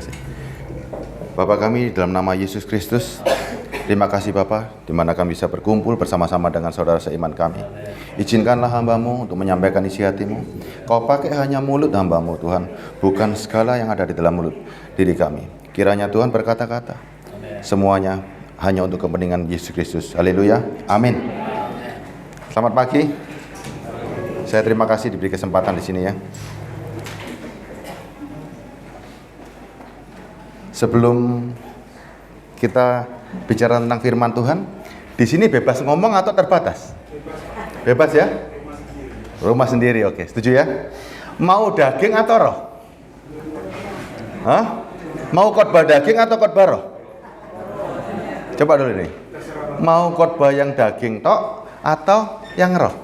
kasih. Bapak kami dalam nama Yesus Kristus, terima kasih Bapak, di mana kami bisa berkumpul bersama-sama dengan saudara seiman kami. Izinkanlah hamba-Mu untuk menyampaikan isi hati-Mu. Kau pakai hanya mulut hamba-Mu Tuhan, bukan segala yang ada di dalam mulut diri kami. Kiranya Tuhan berkata-kata, semuanya hanya untuk kepentingan Yesus Kristus. Haleluya, amin. Selamat pagi. Saya terima kasih diberi kesempatan di sini ya. Sebelum kita bicara tentang firman Tuhan, di sini bebas ngomong atau terbatas? Bebas ya? Rumah sendiri, oke. Setuju ya? Mau daging atau roh? Hah? Mau khotbah daging atau khotbah roh? Coba dulu nih. Mau khotbah yang daging tok atau yang roh?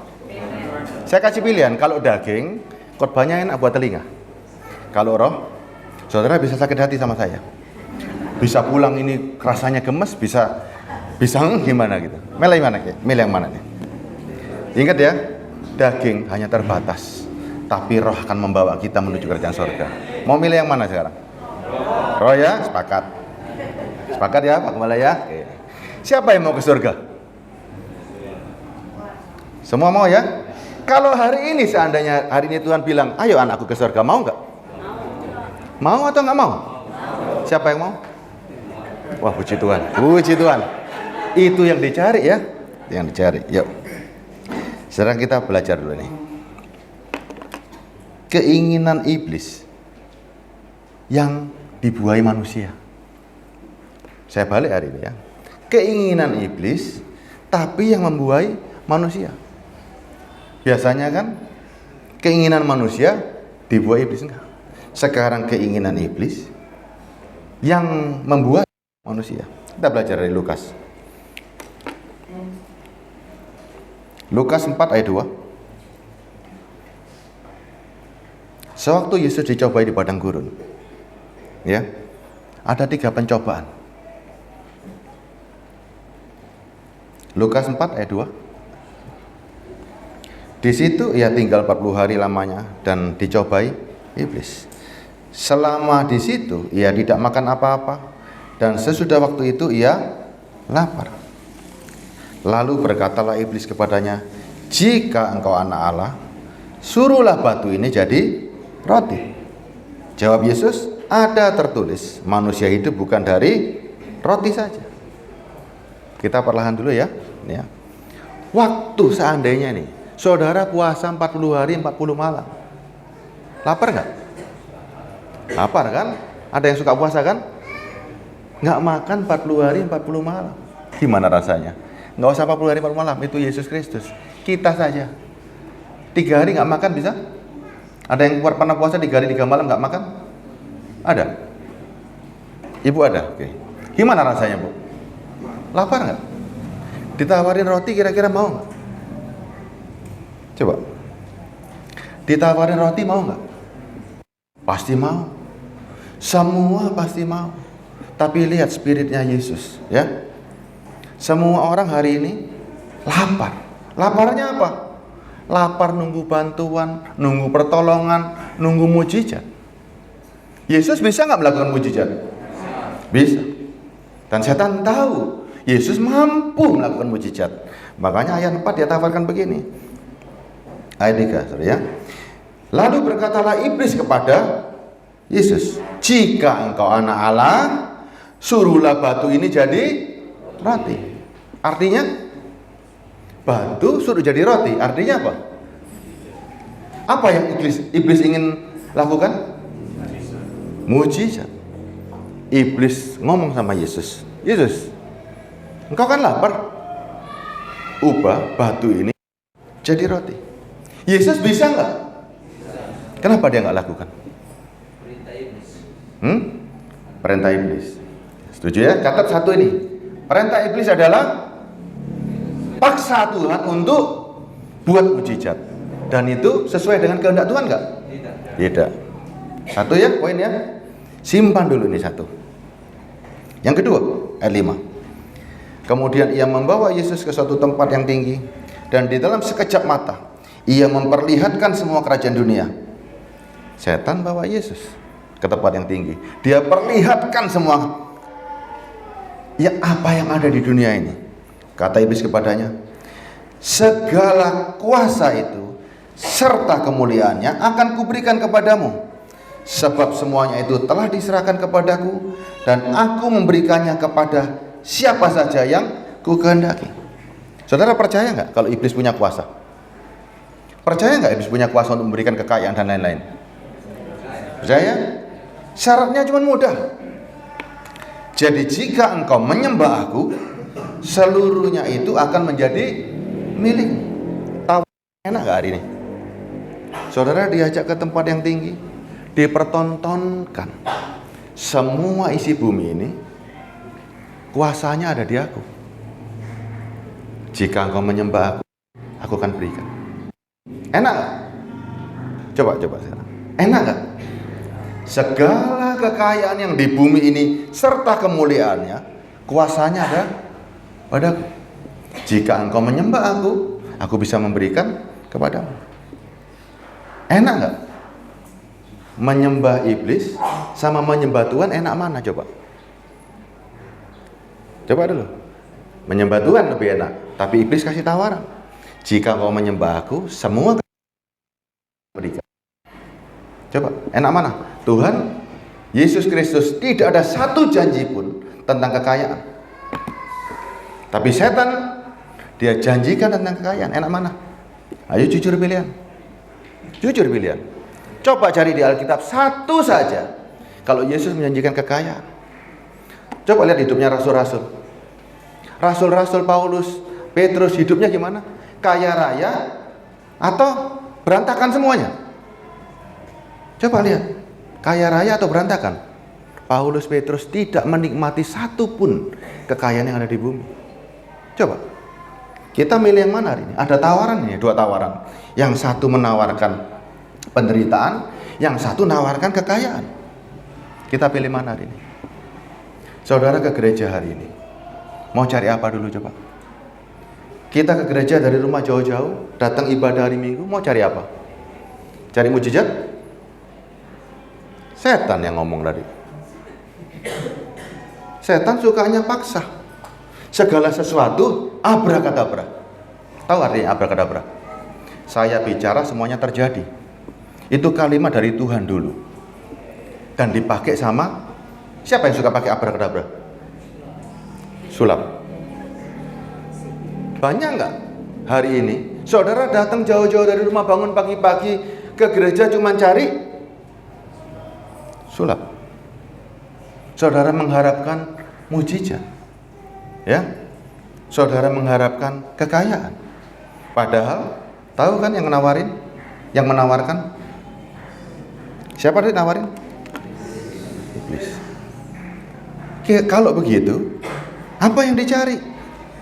Saya kasih pilihan. Kalau daging, khotbahnya enak buat telinga. Kalau roh, saudara bisa sakit hati sama saya. Bisa pulang ini rasanya gemes, bisa gimana gitu. Milih mana? Milih yang mana nih? Ingat ya, daging hanya terbatas, tapi roh akan membawa kita menuju kerajaan surga. Mau milih yang mana sekarang? Roh ya, sepakat. Sepakat ya, Pak Gembala ya. Oke. Siapa yang mau ke surga? Semua mau ya? Kalau hari ini seandainya hari ini Tuhan bilang, ayo anakku ke surga, mau nggak? Mau atau nggak mau? Siapa yang mau? Wah, puji Tuhan, puji Tuhan. Itu yang dicari ya, yang dicari. Yuk. Sekarang kita belajar dulu nih. Keinginan iblis yang dibuai manusia. Saya balik hari ini ya. Keinginan iblis, tapi yang membuai manusia. Biasanya kan keinginan manusia dibuai iblis, enggak. Sekarang keinginan iblis yang membuai manusia. Kita belajar dari Lukas. Lukas 4 ayat 2. Sewaktu Yesus dicobai di padang gurun, ya, ada 3 pencobaan. Lukas 4 ayat 2. Di situ ia tinggal 40 hari lamanya dan dicobai iblis. Selama di situ ia tidak makan apa-apa, dan sesudah waktu itu ia lapar. Lalu berkatalah iblis kepadanya, jika engkau anak Allah, suruhlah batu ini jadi roti. Jawab Yesus, ada tertulis, manusia hidup bukan dari roti saja. Kita perlahan dulu ya. Waktu seandainya nih, saudara puasa 40 hari 40 malam, lapar nggak? Lapar kan? Ada yang suka puasa kan? Nggak makan 40 hari 40 malam. Gimana rasanya? Nggak usah 40 hari 40 malam, itu Yesus Kristus. Kita saja 3 hari nggak makan bisa? Ada yang pernah puasa 3 hari 3 malam nggak makan? Ada? Ibu ada? Oke. Gimana rasanya Bu? Lapar nggak? Ditawarin roti kira-kira mau nggak? Coba. Ditawarin roti mau nggak? Pasti mau. Semua pasti mau. Tapi lihat spiritnya Yesus ya. Semua orang hari ini lapar. Laparnya apa? Lapar nunggu bantuan, nunggu pertolongan, nunggu mujizat. Yesus bisa nggak melakukan mujizat? Bisa. Dan setan tahu Yesus mampu melakukan mujizat. Makanya ayat 4 dia tawarkan begini. Ayat 3, sorry ya. Lalu berkatalah iblis kepada Yesus, jika engkau anak Allah, suruhlah batu ini jadi roti. Artinya batu suruh jadi roti. Artinya apa? Apa yang iblis ingin lakukan? Mujizat. Iblis ngomong sama Yesus, Yesus, engkau kan lapar, ubah batu ini jadi roti. Yesus bisa nggak? Kenapa dia nggak lakukan? Perintah iblis. Perintah iblis. Setuju ya? Catat satu ini. Perintah iblis adalah paksa Tuhan untuk buat mujizat. Dan itu sesuai dengan kehendak Tuhan nggak? Tidak. Satu ya, poin ya. Simpan dulu ini satu. Yang kedua, ayat 5. Kemudian ia membawa Yesus ke suatu tempat yang tinggi, dan di dalam sekejap mata ia memperlihatkan semua kerajaan dunia. Setan bawa Yesus. ke tempat yang tinggi. Dia perlihatkan semua apa yang ada di dunia ini. Kata iblis kepadanya, segala kuasa itu serta kemuliaannya akan kuberikan kepadamu, sebab semuanya itu telah diserahkan kepadaku, dan aku memberikannya kepada siapa saja yang kukehendaki. Saudara percaya nggak kalau iblis punya kuasa? Percaya nggak iblis punya kuasa untuk memberikan kekayaan dan lain-lain? Percaya? Syaratnya cuma mudah. Jadi jika engkau menyembah aku, seluruhnya itu akan menjadi milik. Tahu enak nggak hari ini? Saudara diajak ke tempat yang tinggi, dipertontonkan semua isi bumi ini, kuasanya ada di aku. Jika engkau menyembah aku akan berikan. Enak gak? Coba sekarang. Enak gak? Segala kekayaan yang di bumi ini serta kemuliaannya, kuasanya ada padaku. Jika engkau menyembah aku bisa memberikan kepadamu. Enak gak? Menyembah iblis sama menyembah Tuhan enak mana coba? Coba dulu. Menyembah Tuhan lebih enak, tapi iblis kasih tawaran. Jika kau menyembah aku, semua berikan. Coba, enak mana? Tuhan Yesus Kristus tidak ada satu janji pun tentang kekayaan. Tapi setan dia janjikan tentang kekayaan. Enak mana? Ayo jujur pilihan. Jujur pilihan. Coba cari di Alkitab satu saja kalau Yesus menjanjikan kekayaan. Coba lihat hidupnya rasul-rasul. Rasul-rasul Paulus, Petrus hidupnya gimana? Kaya raya atau berantakan semuanya? Coba lihat, kaya raya atau berantakan? Paulus, Petrus tidak menikmati satu pun kekayaan yang ada di bumi. Coba, kita milih yang mana hari ini? Ada tawaran nih, dua tawaran. Yang satu menawarkan penderitaan, yang satu menawarkan kekayaan. Kita pilih mana hari ini? Saudara ke gereja hari ini, mau cari apa dulu coba? Kita ke gereja dari rumah jauh-jauh, datang ibadah hari Minggu, mau cari apa? Cari mujizat? Setan yang ngomong tadi. Setan sukanya paksa. Segala sesuatu abrakadabra. Tahu artinya abrakadabra? Saya bicara semuanya terjadi. Itu kalimat dari Tuhan dulu. Dan dipakai sama siapa yang suka pakai abrakadabra? Sulap. Banyak nggak hari ini saudara datang jauh-jauh dari rumah, bangun pagi-pagi ke gereja cuma cari sulap. Saudara mengharapkan mujizat, ya. Saudara mengharapkan kekayaan. Padahal tahu kan yang menawarkan siapa yang nawarin? Iblis. Kalau begitu, apa yang dicari?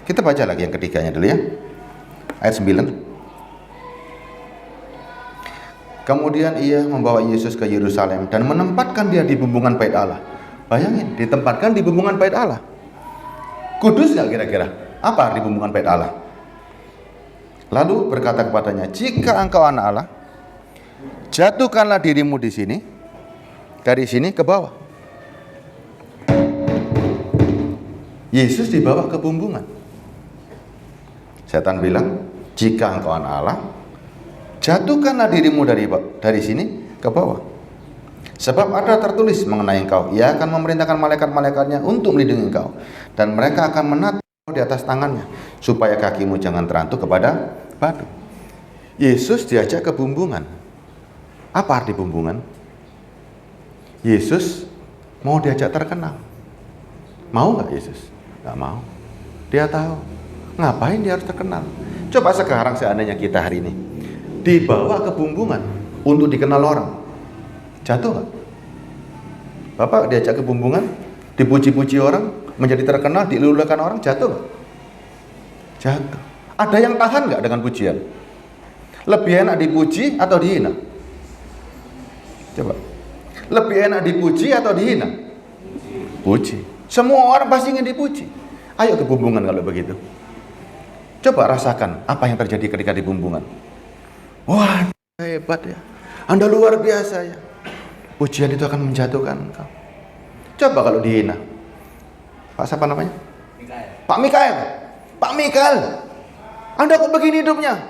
Kita baca lagi yang ketiganya dulu ya. Ayat 9. Kemudian ia membawa Yesus ke Yerusalem dan menempatkan dia di bumbungan bait Allah. Bayangin, ditempatkan di bumbungan bait Allah. Kudus nggak kira-kira? Apa di bumbungan bait Allah? Lalu berkata kepadanya, jika engkau anak Allah, jatuhkanlah dirimu di sini, dari sini ke bawah. Yesus dibawa ke bumbungan. Setan bilang, jika engkau anak Allah, jatuhkanlah dirimu dari sini ke bawah. Sebab ada tertulis mengenai engkau, ia akan memerintahkan malaikat-malaikatnya untuk melindungi engkau, dan mereka akan menatang di atas tangannya, supaya kakimu jangan terantuk kepada batu. Yesus diajak ke bumbungan. Apa arti bumbungan? Yesus mau diajak terkenal. Mau nggak Yesus? Nggak mau. Dia tahu. Ngapain dia harus terkenal? Coba sekarang seandainya kita hari ini dibawa ke bumbungan untuk dikenal orang, jatuh nggak? Bapak diajak ke bumbungan, dipuji-puji orang, menjadi terkenal, diluluhkan orang, jatuh nggak? Jatuh. Ada yang tahan nggak dengan pujian? Lebih enak dipuji atau dihina? Coba. Lebih enak dipuji atau dihina? Puji. Semua orang pasti ingin dipuji. Ayo ke bumbungan kalau begitu. Coba rasakan apa yang terjadi ketika di bumbungan. Wah, hebat ya. Anda luar biasa ya. Pujian itu akan menjatuhkan engkau. Coba kalau dihina. Pak siapa namanya? Mikael. Pak Mikael. Pak Mikael, Anda kok begini hidupnya?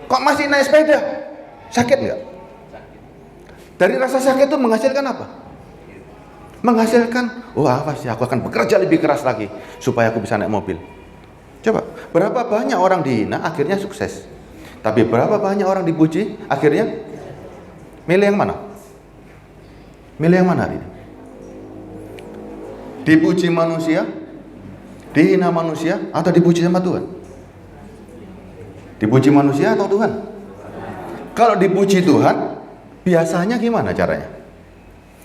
Kok masih naik sepeda? Sakit nggak? Sakit. Dari rasa sakit itu menghasilkan apa? Menghasilkan, pasti aku akan bekerja lebih keras lagi supaya aku bisa naik mobil. Coba, berapa banyak orang dihina akhirnya sukses. Tapi berapa banyak orang dipuji akhirnya milih yang mana? Milih yang mana hari ini? Dipuji manusia, dihina manusia, atau dipuji sama Tuhan? Dipuji manusia atau Tuhan? Kalau dipuji Tuhan, biasanya gimana caranya?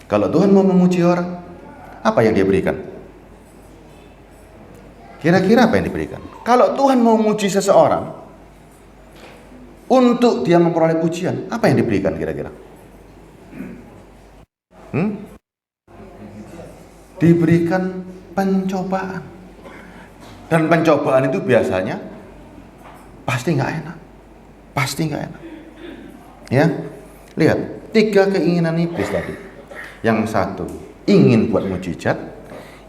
Kalau Tuhan mau memuji orang, apa yang dia berikan? Kira-kira apa yang diberikan? Kalau Tuhan mau memuji seseorang, untuk dia memperoleh pujian, apa yang diberikan kira-kira? Diberikan pencobaan. Dan pencobaan itu biasanya pasti nggak enak. Pasti nggak enak. Ya, lihat 3 keinginan iblis tadi. Yang satu ingin buat mujizat,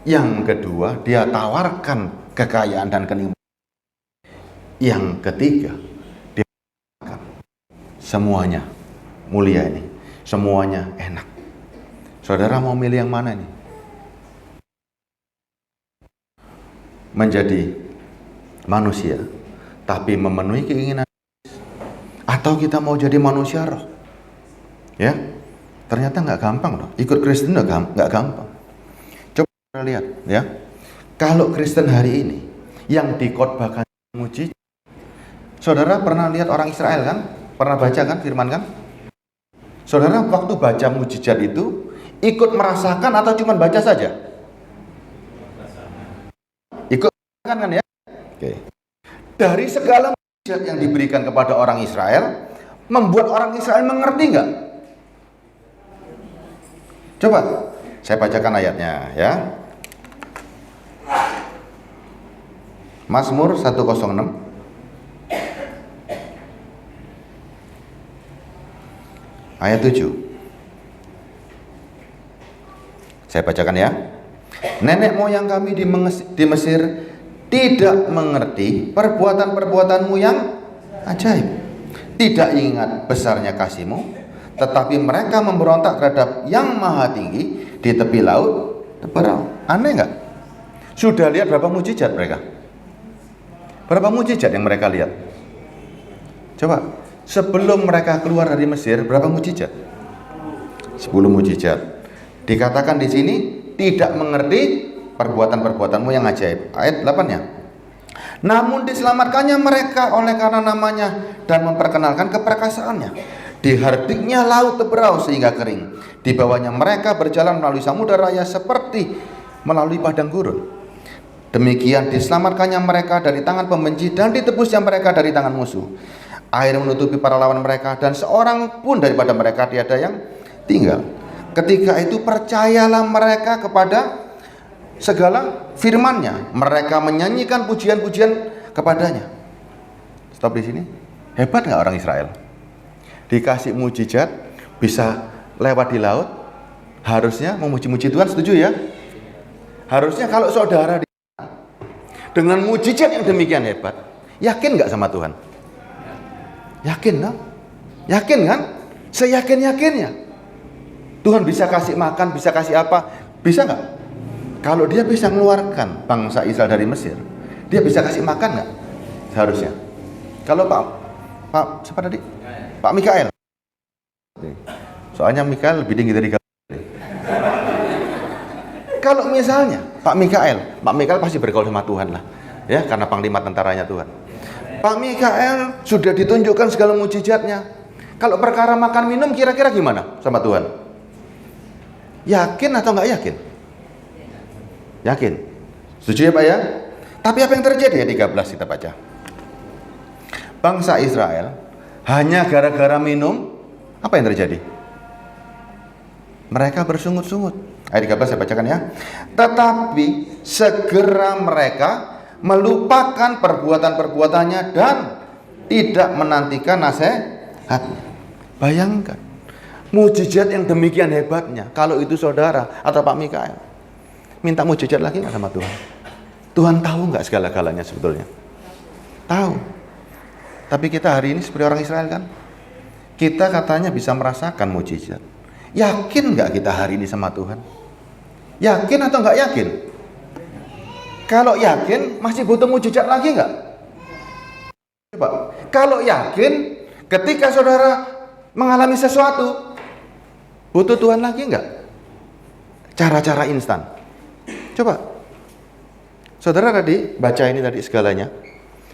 yang kedua dia tawarkan kekayaan dan kenikmatan, yang ketiga dia semuanya mulia ini, semuanya enak. Saudara mau milih yang mana nih? Menjadi manusia tapi memenuhi keinginan, atau kita mau jadi manusia roh? Ya, ternyata nggak gampang loh. Ikut Kristen nggak gampang. Coba kita lihat ya. Kalau Kristen hari ini yang dikhotbahkan mujizat, saudara pernah lihat orang Israel kan? Pernah baca kan firman kan? Saudara waktu baca mujizat itu ikut merasakan atau cuma baca saja? Ikut kan ya? Oke. Dari segala mujizat yang diberikan kepada orang Israel, membuat orang Israel mengerti nggak? Coba saya bacakan ayatnya ya. Mazmur 106 ayat 7. Saya bacakan ya. Nenek moyang kami di Mesir tidak mengerti perbuatan-perbuatanmu yang ajaib, tidak ingat besarnya kasih-Mu, tetapi mereka memberontak terhadap yang maha tinggi di tepi laut teberau. Aneh nggak? Sudah lihat berapa mujizat mereka? Berapa mujizat yang mereka lihat? Coba, sebelum mereka keluar dari Mesir, berapa mujizat? 10 mujizat. Dikatakan di sini tidak mengerti perbuatan-perbuatanmu yang ajaib. Ayat 8-nya. Namun diselamatkannya mereka oleh karena namanya dan memperkenalkan keperkasaannya. Dihardiknya laut teberau sehingga kering. Di bawahnya mereka berjalan melalui samudera raya seperti melalui padang gurun. Demikian diselamatkannya mereka dari tangan pembenci dan ditebusnya mereka dari tangan musuh. Air menutupi para lawan mereka dan seorang pun daripada mereka tiada yang tinggal. Ketika itu percayalah mereka kepada segala firman-Nya. Mereka menyanyikan pujian-pujian kepadanya. Stop di sini. Hebat nggak orang Israel? Dikasih mujizat, bisa lewat di laut. Harusnya memuji-muji Tuhan, setuju ya? Harusnya kalau saudara dengan mujizat yang demikian hebat, yakin nggak sama Tuhan? Yakin kan? Yakin kan? Seyakin-yakinnya. Tuhan bisa kasih makan, bisa kasih apa? Bisa nggak? Kalau dia bisa mengeluarkan bangsa Israel dari Mesir, dia bisa kasih makan nggak? Seharusnya. Kalau Pak siapa tadi? Pak Mikael. Soalnya Mikael lebih tinggi dari Gabriel. Kalau misalnya Pak Mikael pasti bergaul sama Tuhan lah, ya, karena panglima tentaranya Tuhan. Pak Mikael sudah ditunjukkan segala mujizatnya. Kalau perkara makan minum kira-kira gimana sama Tuhan? Yakin atau nggak yakin? Yakin. Setuju ya Pak ya? Tapi apa yang terjadi ya 13 kita baca. Bangsa Israel hanya gara-gara minum, apa yang terjadi? Mereka bersungut-sungut. Ayat 13 saya bacakan ya. Tetapi segera mereka melupakan perbuatan-perbuatannya dan tidak menantikan nasihatnya. Bayangkan, Mujizat yang demikian hebatnya. Kalau itu saudara atau Pak Mikael, minta mujizat lagi nggak sama Tuhan? Tuhan tahu nggak segala-galanya sebetulnya? Tahu. Tapi kita hari ini seperti orang Israel kan? Kita katanya bisa merasakan mujizat. Yakin nggak kita hari ini sama Tuhan? Yakin atau nggak yakin? Kalau yakin, masih butuh mujizat lagi nggak? Coba. Kalau yakin, ketika saudara mengalami sesuatu, butuh Tuhan lagi nggak? Cara-cara instan. Coba. Saudara tadi baca ini tadi segalanya.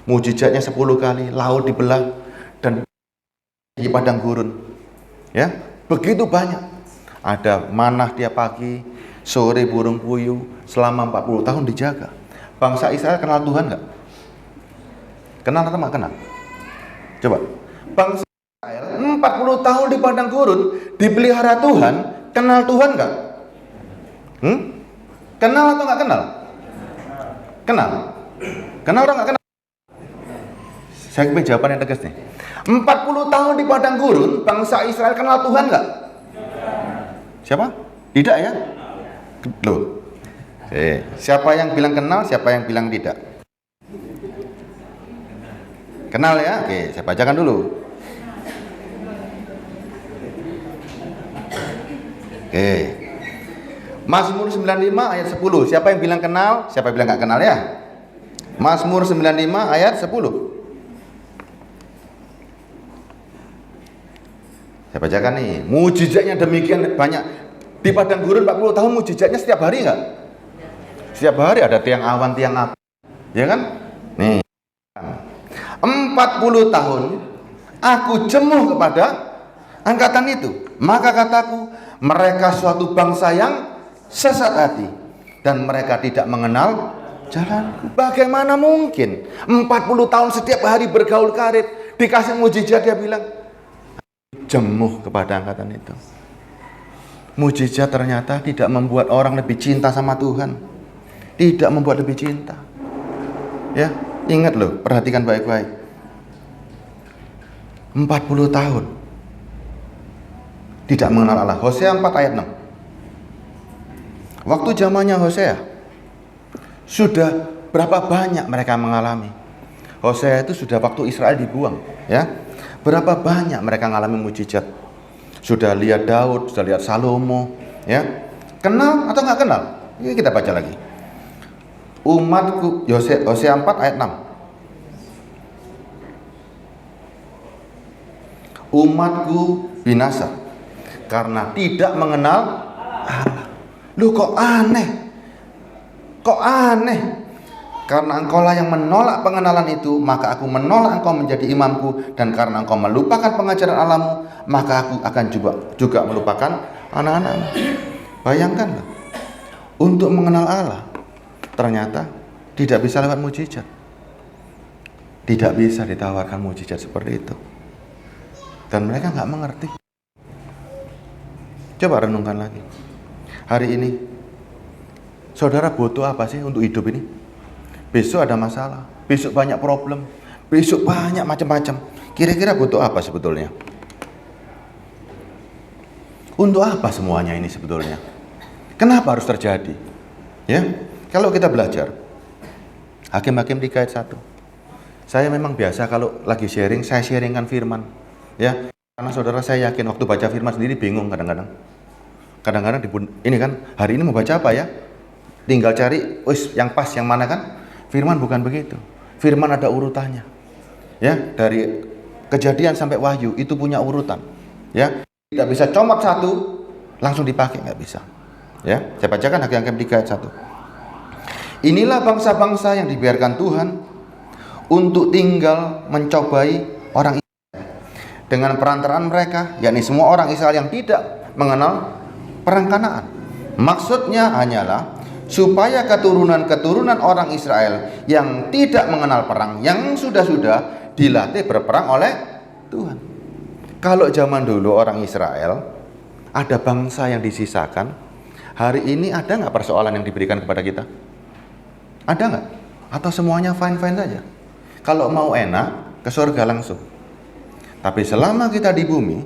Mujizatnya 10 kali, laut dibelah dan di padang gurun. Ya, begitu banyak. Ada manah tiap pagi, sore burung puyuh, selama 40 tahun dijaga. Bangsa Israel kenal Tuhan nggak? Kenal atau nggak kenal? Coba. Bangsa Israel 40 tahun di padang gurun, dipelihara Tuhan, kenal Tuhan nggak? Kenal atau nggak kenal? Kenal. Kenal atau nggak kenal? Saya ingin jawaban yang tegas nih. 40 tahun di padang gurun, bangsa Israel kenal Tuhan nggak? Siapa? Tidak ya? Loh. Siapa yang bilang kenal, siapa yang bilang tidak? Kenal ya? Oke, saya bacakan dulu. Oke. Mazmur 95 ayat 10. Siapa yang bilang kenal, siapa yang bilang nggak kenal ya? Mazmur 95 ayat 10. Saya bacakan nih. Mujizatnya demikian banyak. Di padang gurun 40 tahun mujizatnya setiap hari nggak? Setiap hari ada tiang awan, tiang api. Ya kan? Nih. 40 tahun aku jemuh kepada angkatan itu. Maka kataku, mereka suatu bangsa yang sesat hati dan mereka tidak mengenal jalanku. Bagaimana mungkin 40 tahun setiap hari bergaul karib, dikasih mujizat, dia bilang jemuh kepada angkatan itu. Mujizat ternyata tidak membuat orang lebih cinta sama Tuhan. Tidak membuat lebih cinta. Ya, ingat loh, perhatikan baik-baik. 40 tahun tidak mengenal Allah. Hosea 4 ayat 6. Waktu zamannya Hosea, sudah berapa banyak mereka mengalami. Hosea itu sudah waktu Israel dibuang, ya. Berapa banyak mereka mengalami mujizat. Sudah lihat Daud, sudah lihat Salomo, ya. Kenal atau nggak kenal? Ini kita baca lagi. Umatku, Hosea 4 ayat 6. Umatku binasa karena tidak mengenal Allah. Lu kok aneh? Kok aneh? Karena engkaulah yang menolak pengenalan itu, maka aku menolak engkau menjadi imamku, dan karena engkau melupakan pengajaran Allahmu, maka aku akan juga melupakan anak-anakmu. Bayangkanlah, untuk mengenal Allah ternyata tidak bisa lewat mujizat. Tidak bisa ditawarkan mujizat seperti itu. Dan mereka nggak mengerti. Coba renungkan lagi. Hari ini, saudara butuh apa sih untuk hidup ini? Besok ada masalah, besok banyak problem, besok banyak macam-macam. Kira-kira butuh apa sebetulnya? Untuk apa semuanya ini sebetulnya? Kenapa harus terjadi? Ya, kalau kita belajar Hakim-Hakim 3 ayat 1. Saya memang biasa kalau lagi sharing, saya sharingkan firman. Ya, karena saudara saya yakin waktu baca firman sendiri bingung kadang-kadang. Kadang-kadang ini kan, hari ini mau baca apa ya? Tinggal cari, yang pas, yang mana kan? Firman bukan begitu. Firman ada urutannya. Ya, dari Kejadian sampai Wahyu itu punya urutan. Ya, tidak bisa comot satu langsung dipakai, nggak bisa. Ya, saya bacakan Hakim-Hakim 3 ayat 1. Inilah bangsa-bangsa yang dibiarkan Tuhan untuk tinggal mencobai orang Israel dengan perantaraan mereka, yakni semua orang Israel yang tidak mengenal perang Kanaan. Maksudnya hanyalah supaya keturunan-keturunan orang Israel yang tidak mengenal perang, yang sudah dilatih berperang oleh Tuhan. Kalau zaman dulu orang Israel ada bangsa yang disisakan, hari ini ada nggak persoalan yang diberikan kepada kita? Ada nggak? Atau semuanya fine-fine saja? Kalau mau enak, ke surga langsung. Tapi selama kita di bumi,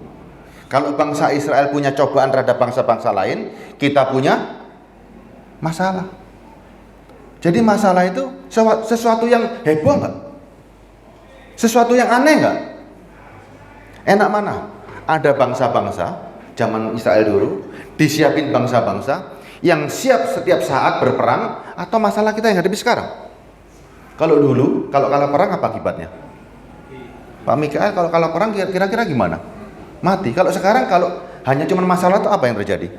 Kalau bangsa Israel punya cobaan terhadap bangsa-bangsa lain, kita punya masalah. Jadi masalah itu sesuatu yang heboh nggak? Sesuatu yang aneh nggak? Enak mana? Ada bangsa-bangsa zaman Israel dulu, disiapin bangsa-bangsa yang siap setiap saat berperang, atau masalah kita yang hadapi sekarang. Kalau dulu, kalau kalah perang apa akibatnya? Pak Mikael, kalau kalah perang kira-kira gimana? Mati. Kalau sekarang, kalau hanya cuma masalah itu apa yang terjadi?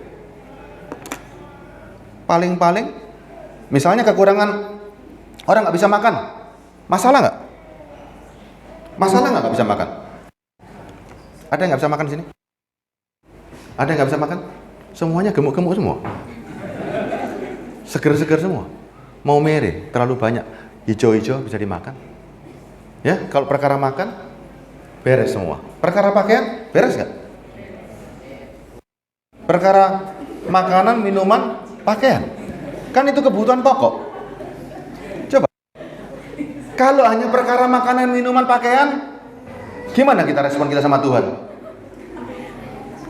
Paling-paling, misalnya kekurangan orang nggak bisa makan, masalah nggak? Masalah nggak bisa makan? Ada yang nggak bisa makan di sini? Ada yang nggak bisa makan? Semuanya gemuk-gemuk semua, seger-seger semua. Mau mere, terlalu banyak, hijau-hijau bisa dimakan. Ya, kalau perkara makan beres semua. Perkara pakaian beres nggak? Perkara makanan, minuman, pakaian, kan itu kebutuhan pokok. Coba, kalau hanya perkara makanan, minuman, pakaian, gimana kita respon kita sama Tuhan?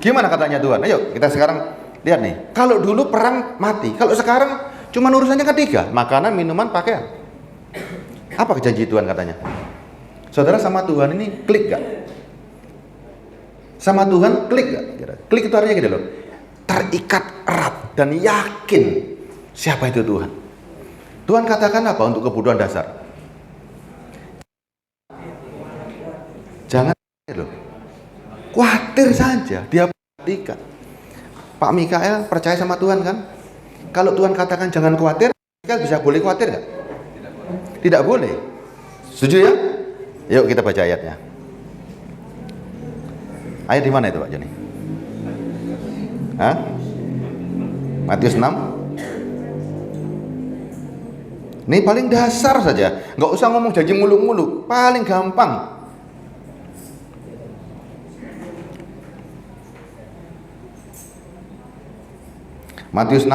Gimana katanya Tuhan? Ayo kita sekarang lihat nih. Kalau dulu perang mati, kalau sekarang cuma urusannya ketiga, makanan, minuman, pakaian. Apa janji Tuhan katanya? Saudara, sama Tuhan ini klik gak? Sama Tuhan klik gak? Klik itu artinya gitu loh, terikat erat dan yakin siapa itu Tuhan. Tuhan katakan apa untuk kebutuhan dasar? Jangan loh, khawatir saja, dia perhatikan. Pak Mikael percaya sama Tuhan kan? Kalau Tuhan katakan jangan khawatir, Mikael bisa boleh khawatir gak? Tidak boleh. Setuju ya? Yuk kita baca ayatnya. Ayat di mana itu Pak Joni? Hah? Matius 6. Ini paling dasar saja, nggak usah ngomong janji muluk-muluk, paling gampang. Matius 6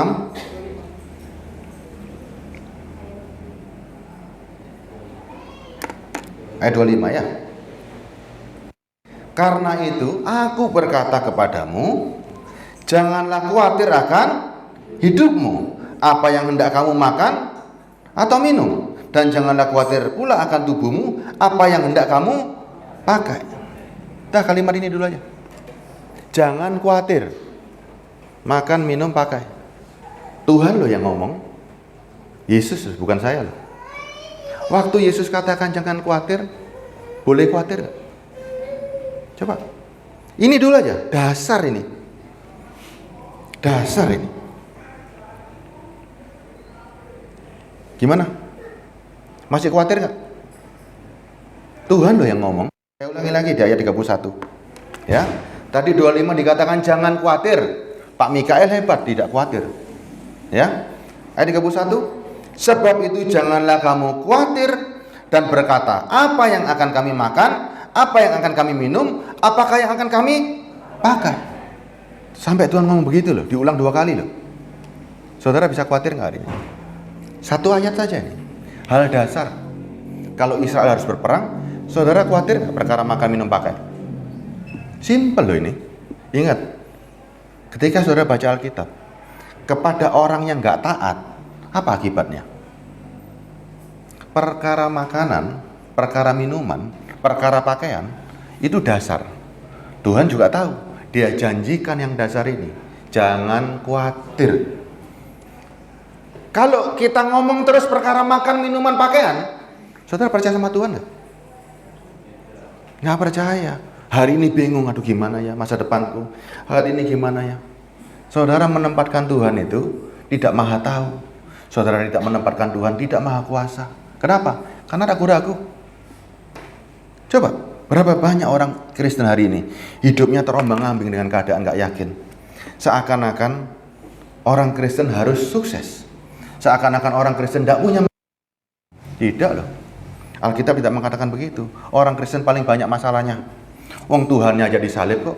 ayat 25 ya. Karena itu aku berkata kepadamu, janganlah khawatir akan hidupmu, apa yang hendak kamu makan atau minum, dan janganlah khawatir pula akan tubuhmu, apa yang hendak kamu pakai. Dah, kalimat ini dulu aja. Jangan khawatir makan, minum, pakai. Tuhan loh yang ngomong, Yesus bukan saya loh. Waktu Yesus katakan jangan khawatir, boleh khawatir gak? Coba, ini dulu aja, dasar ini. Dasar ini. Gimana? Masih khawatir gak? Tuhan loh yang ngomong. Saya ulangi lagi di ayat 31. Ya, tadi 25 dikatakan jangan khawatir. Pak Mikael hebat, tidak khawatir. Ya, ayat 31. Sebab itu janganlah kamu khawatir dan berkata, apa yang akan kami makan, apa yang akan kami minum, apakah yang akan kami pakai. Sampai Tuhan ngomong begitu loh, diulang 2 kali loh. Saudara bisa khawatir nggak hari ini? Satu ayat saja nih, hal dasar. Kalau Israel harus berperang, saudara khawatir nggak perkara makan, minum, pakai? Simple loh ini. Ingat, ketika saudara baca Alkitab, kepada orang yang nggak taat, apa akibatnya? Perkara makanan, perkara minuman, perkara pakaian, itu dasar. Tuhan juga tahu, dia janjikan yang dasar ini. Jangan khawatir. Kalau kita ngomong terus perkara makan, minuman, pakaian, saudara percaya sama Tuhan nggak? Nggak percaya. Hari ini bingung, aduh gimana ya masa depanku, hari ini gimana ya. Saudara menempatkan Tuhan itu tidak maha tahu. Saudara tidak menempatkan Tuhan tidak maha kuasa. Kenapa? Karena ragu-ragu. Coba, berapa banyak orang Kristen hari ini hidupnya terombang-ambing dengan keadaan gak yakin. Seakan-akan orang Kristen harus sukses. Seakan-akan orang Kristen tidak punya. Tidak loh. Alkitab tidak mengatakan begitu. Orang Kristen paling banyak masalahnya. Wong Tuhannya aja disalib kok.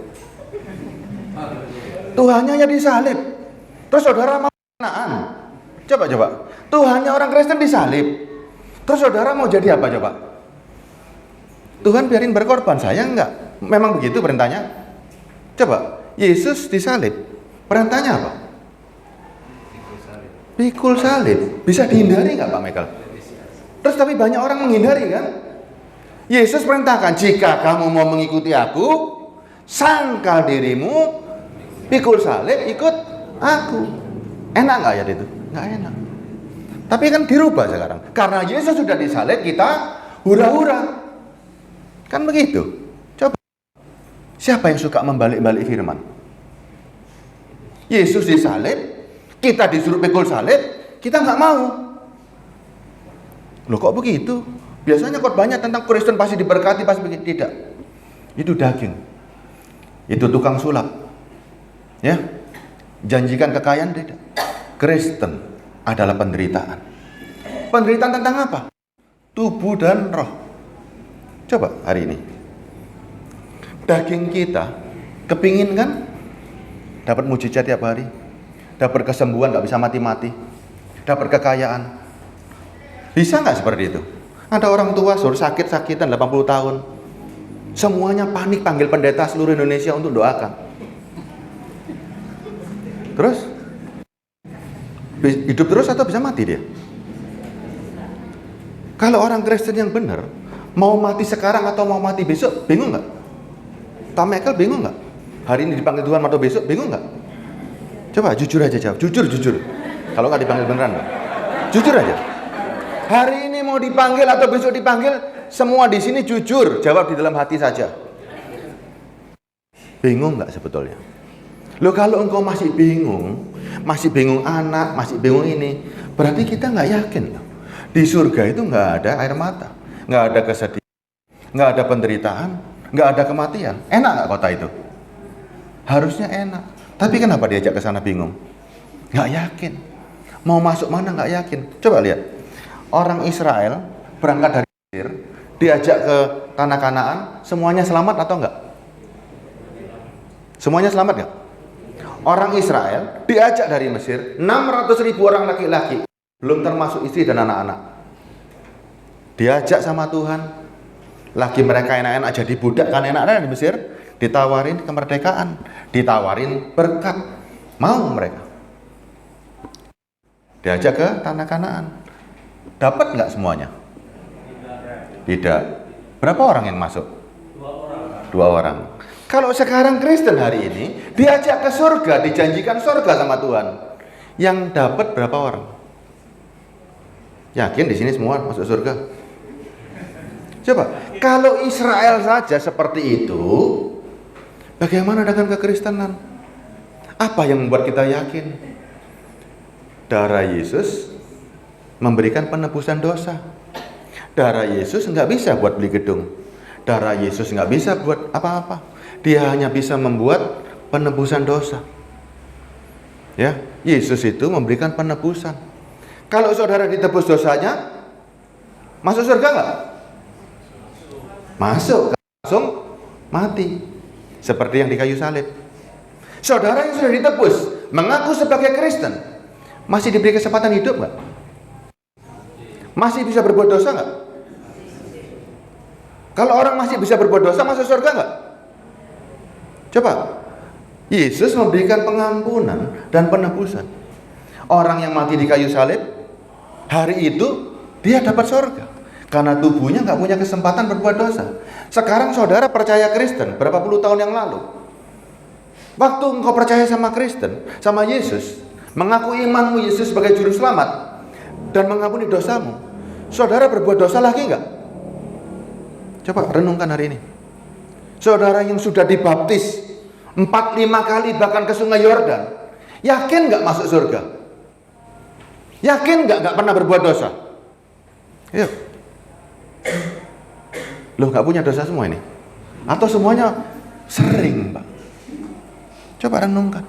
Tuhannya aja disalib. Terus saudara mau kenaan? Coba. Tuhannya orang Kristen disalib. Terus saudara mau jadi apa coba? Tuhan biarin berkorban, saya enggak. Memang begitu perintahnya? Coba, Yesus disalib, perintahnya apa? Pikul salib. Bisa dihindari nggak Pak Michael? Terus tapi banyak orang menghindari kan? Yesus perintahkan, jika kamu mau mengikuti aku, sangkal dirimu, pikul salib, ikut aku. Enak nggak ayat itu? Nggak enak. Tapi kan dirubah sekarang. Karena Yesus sudah disalib, kita hura-hura. Kan begitu. Coba. Siapa yang suka membalik-balik firman? Yesus disalib, kita disuruh pikul salib, kita nggak mau. Loh kok begitu? Biasanya khotbahnya tentang Kristen pasti diberkati, pasti begitu. Tidak. Itu daging. Itu tukang sulap. Ya. Janjikan kekayaan, tidak. Kristen adalah penderitaan. Penderitaan tentang apa? Tubuh dan roh. Coba hari ini. Daging kita kepingin kan dapat mujizat tiap hari, dapat kesembuhan, gak bisa mati-mati, dapat kekayaan. Bisa nggak seperti itu? Ada orang tua suruh sakit-sakitan 80 tahun, semuanya panik panggil pendeta seluruh Indonesia untuk doakan. Terus hidup terus atau bisa mati dia? Kalau orang Kristen yang benar mau mati sekarang atau mau mati besok, bingung nggak? Tom Michael bingung nggak? Hari ini dipanggil Tuhan atau besok, bingung nggak? Coba jujur aja jawab, jujur. Kalau nggak dipanggil beneran nggak? Jujur aja. Hari ini mau dipanggil atau besok dipanggil, semua di sini jujur, jawab di dalam hati saja. Bingung nggak sebetulnya? Loh kalau engkau masih bingung anak, masih bingung ini, berarti kita nggak yakin loh. Di surga itu nggak ada air mata, nggak ada kesedihan, nggak ada penderitaan, nggak ada kematian. Enak nggak kota itu? Harusnya enak. Tapi kenapa diajak ke sana bingung? Nggak yakin. Mau masuk mana nggak yakin. Coba lihat. Orang Israel berangkat dari Mesir, diajak ke tanah Kanaan, semuanya selamat atau enggak? Semuanya selamat enggak? Orang Israel diajak dari Mesir, 600.000 orang laki-laki, belum termasuk istri dan anak-anak. Diajak sama Tuhan, lagi mereka enak-enak jadi budak, kan enak-enak di Mesir, ditawarin kemerdekaan, ditawarin berkat, mau mereka. Diajak ke tanah Kanaan. Dapat nggak semuanya? Tidak. Berapa orang yang masuk? 2 orang. Kalau sekarang Kristen hari ini diajak ke surga, dijanjikan surga sama Tuhan, yang dapat berapa orang? Yakin di sini semua masuk surga? Coba, kalau Israel saja seperti itu, bagaimana dengan kekristenan? Apa yang membuat kita yakin? Darah Yesus memberikan penebusan dosa. Darah Yesus nggak bisa buat beli gedung. Darah Yesus nggak bisa buat apa-apa. Dia hanya bisa membuat penebusan dosa. Ya, Yesus itu memberikan penebusan. Kalau saudara ditebus dosanya, masuk surga nggak? Masuk, langsung mati. Seperti yang di kayu salib. Saudara yang sudah ditebus, mengaku sebagai Kristen, masih diberi kesempatan hidup nggak? Masih bisa berbuat dosa nggak? Kalau orang masih bisa berbuat dosa, masuk surga nggak? Coba, Yesus memberikan pengampunan dan penebusan. Orang yang mati di kayu salib, hari itu dia dapat surga. Karena tubuhnya nggak punya kesempatan berbuat dosa. Sekarang saudara percaya Kristen, berapa puluh tahun yang lalu. Waktu engkau percaya sama Kristen, sama Yesus, mengaku imanmu Yesus sebagai juru selamat, dan mengampuni dosamu, saudara berbuat dosa lagi enggak? Coba renungkan hari ini. Saudara yang sudah dibaptis 4-5 kali bahkan ke sungai Yordan, yakin enggak masuk surga? Yakin enggak pernah berbuat dosa? Yuk. Loh enggak punya dosa semua ini? Atau semuanya sering, Pak? Coba renungkan.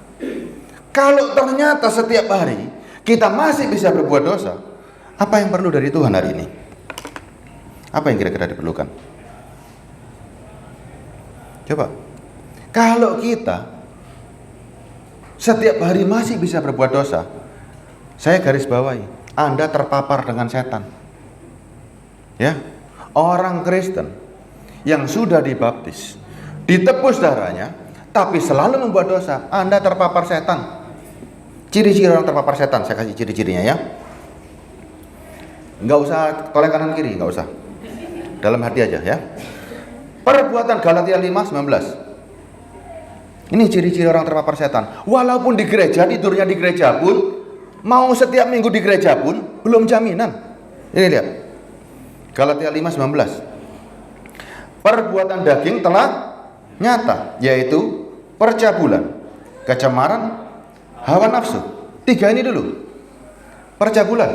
Kalau ternyata setiap hari kita masih bisa berbuat dosa, apa yang perlu dari Tuhan hari ini? Apa yang kira-kira diperlukan? Coba. Kalau kita setiap hari masih bisa berbuat dosa, saya garis bawahi, Anda terpapar dengan setan. Ya. Orang Kristen yang sudah dibaptis, ditebus darahnya, tapi selalu membuat dosa, Anda terpapar setan. Ciri-ciri orang terpapar setan, saya kasih ciri-cirinya ya. Nggak usah toleh kanan kiri, nggak usah. Dalam hati aja ya. Perbuatan Galatia 5:19. Ini ciri-ciri orang terpapar setan. Walaupun di gereja, tidurnya di gereja pun, mau setiap minggu di gereja pun, belum jaminan. Ini lihat. Galatia 5:19. Perbuatan daging telah nyata, yaitu percabulan, kecemaran, hawa nafsu. 3 ini dulu. Percabulan.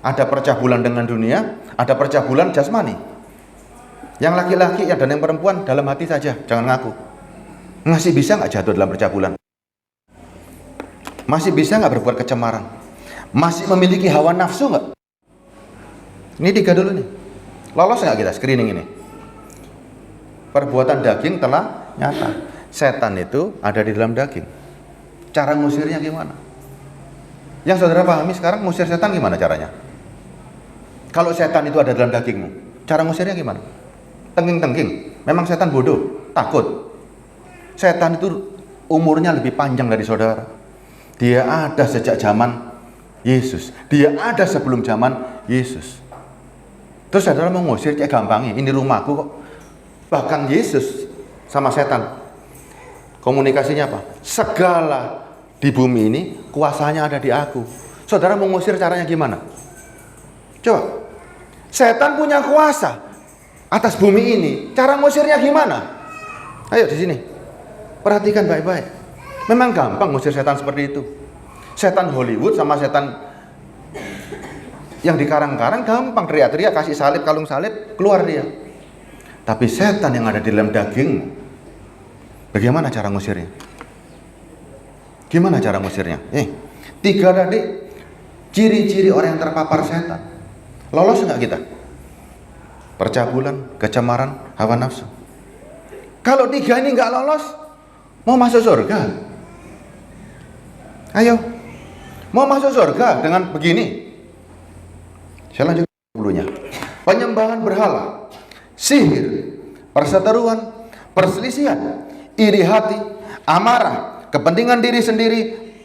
Ada percabulan dengan dunia, ada percabulan jasmani. Yang laki-laki dan yang perempuan dalam hati saja, jangan ngaku. Masih bisa nggak jatuh dalam percabulan? Masih bisa nggak berbuat kecemaran? Masih memiliki hawa nafsu nggak? Ini 3 dulu nih. Lolos nggak kita screening ini? Perbuatan daging telah nyata. Setan itu ada di dalam daging. Cara ngusirnya gimana? Yang saudara pahami sekarang, ngusir setan gimana caranya? Kalau setan itu ada dalam dagingmu, cara ngusirnya gimana? Tengking-tengking. Memang setan bodoh, takut. Setan itu umurnya lebih panjang dari saudara. Dia ada sejak zaman Yesus. Dia ada sebelum zaman Yesus. Terus saudara mau ngusir kayak gampangnya, ini rumahku kok. Bahkan Yesus sama setan komunikasinya apa? Segala di bumi ini kuasanya ada di aku. Saudara mau ngusir caranya gimana? Coba. Setan punya kuasa atas bumi ini. Cara ngusirnya gimana? Ayo di sini. Perhatikan baik-baik. Memang gampang ngusir setan seperti itu. Setan Hollywood sama setan yang di karang-karang gampang, teriak-teriak, kasih salib, kalung salib, keluar dia. Tapi setan yang ada di dalam daging, bagaimana cara ngusirnya? Gimana cara ngusirnya? 3 tadi ciri-ciri orang yang terpapar setan. Lolos nggak kita? Percabulan, kecemaran, hawa nafsu. Kalau 3 ini nggak lolos, mau masuk surga? Ayo, mau masuk surga dengan begini? Saya lanjut dulunya. Penyembahan berhala, sihir, perseteruan, perselisihan, iri hati, amarah, kepentingan diri sendiri,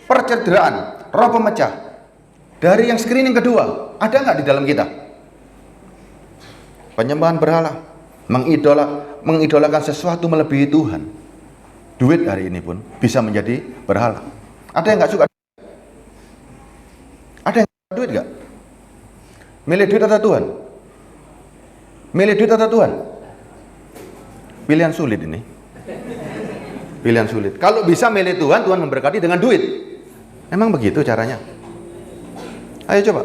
percederaan, roh pemecah. Dari yang screening kedua, ada nggak di dalam kita? Penyembahan berhala, mengidolakan sesuatu melebihi Tuhan. Duit hari ini pun bisa menjadi berhala. Ada yang nggak suka? Ada yang suka duit nggak? Milih duit atau Tuhan? Milih duit atau Tuhan? Pilihan sulit ini. Pilihan sulit. Kalau bisa milih Tuhan, Tuhan memberkati dengan duit. Memang begitu caranya? Ayo coba.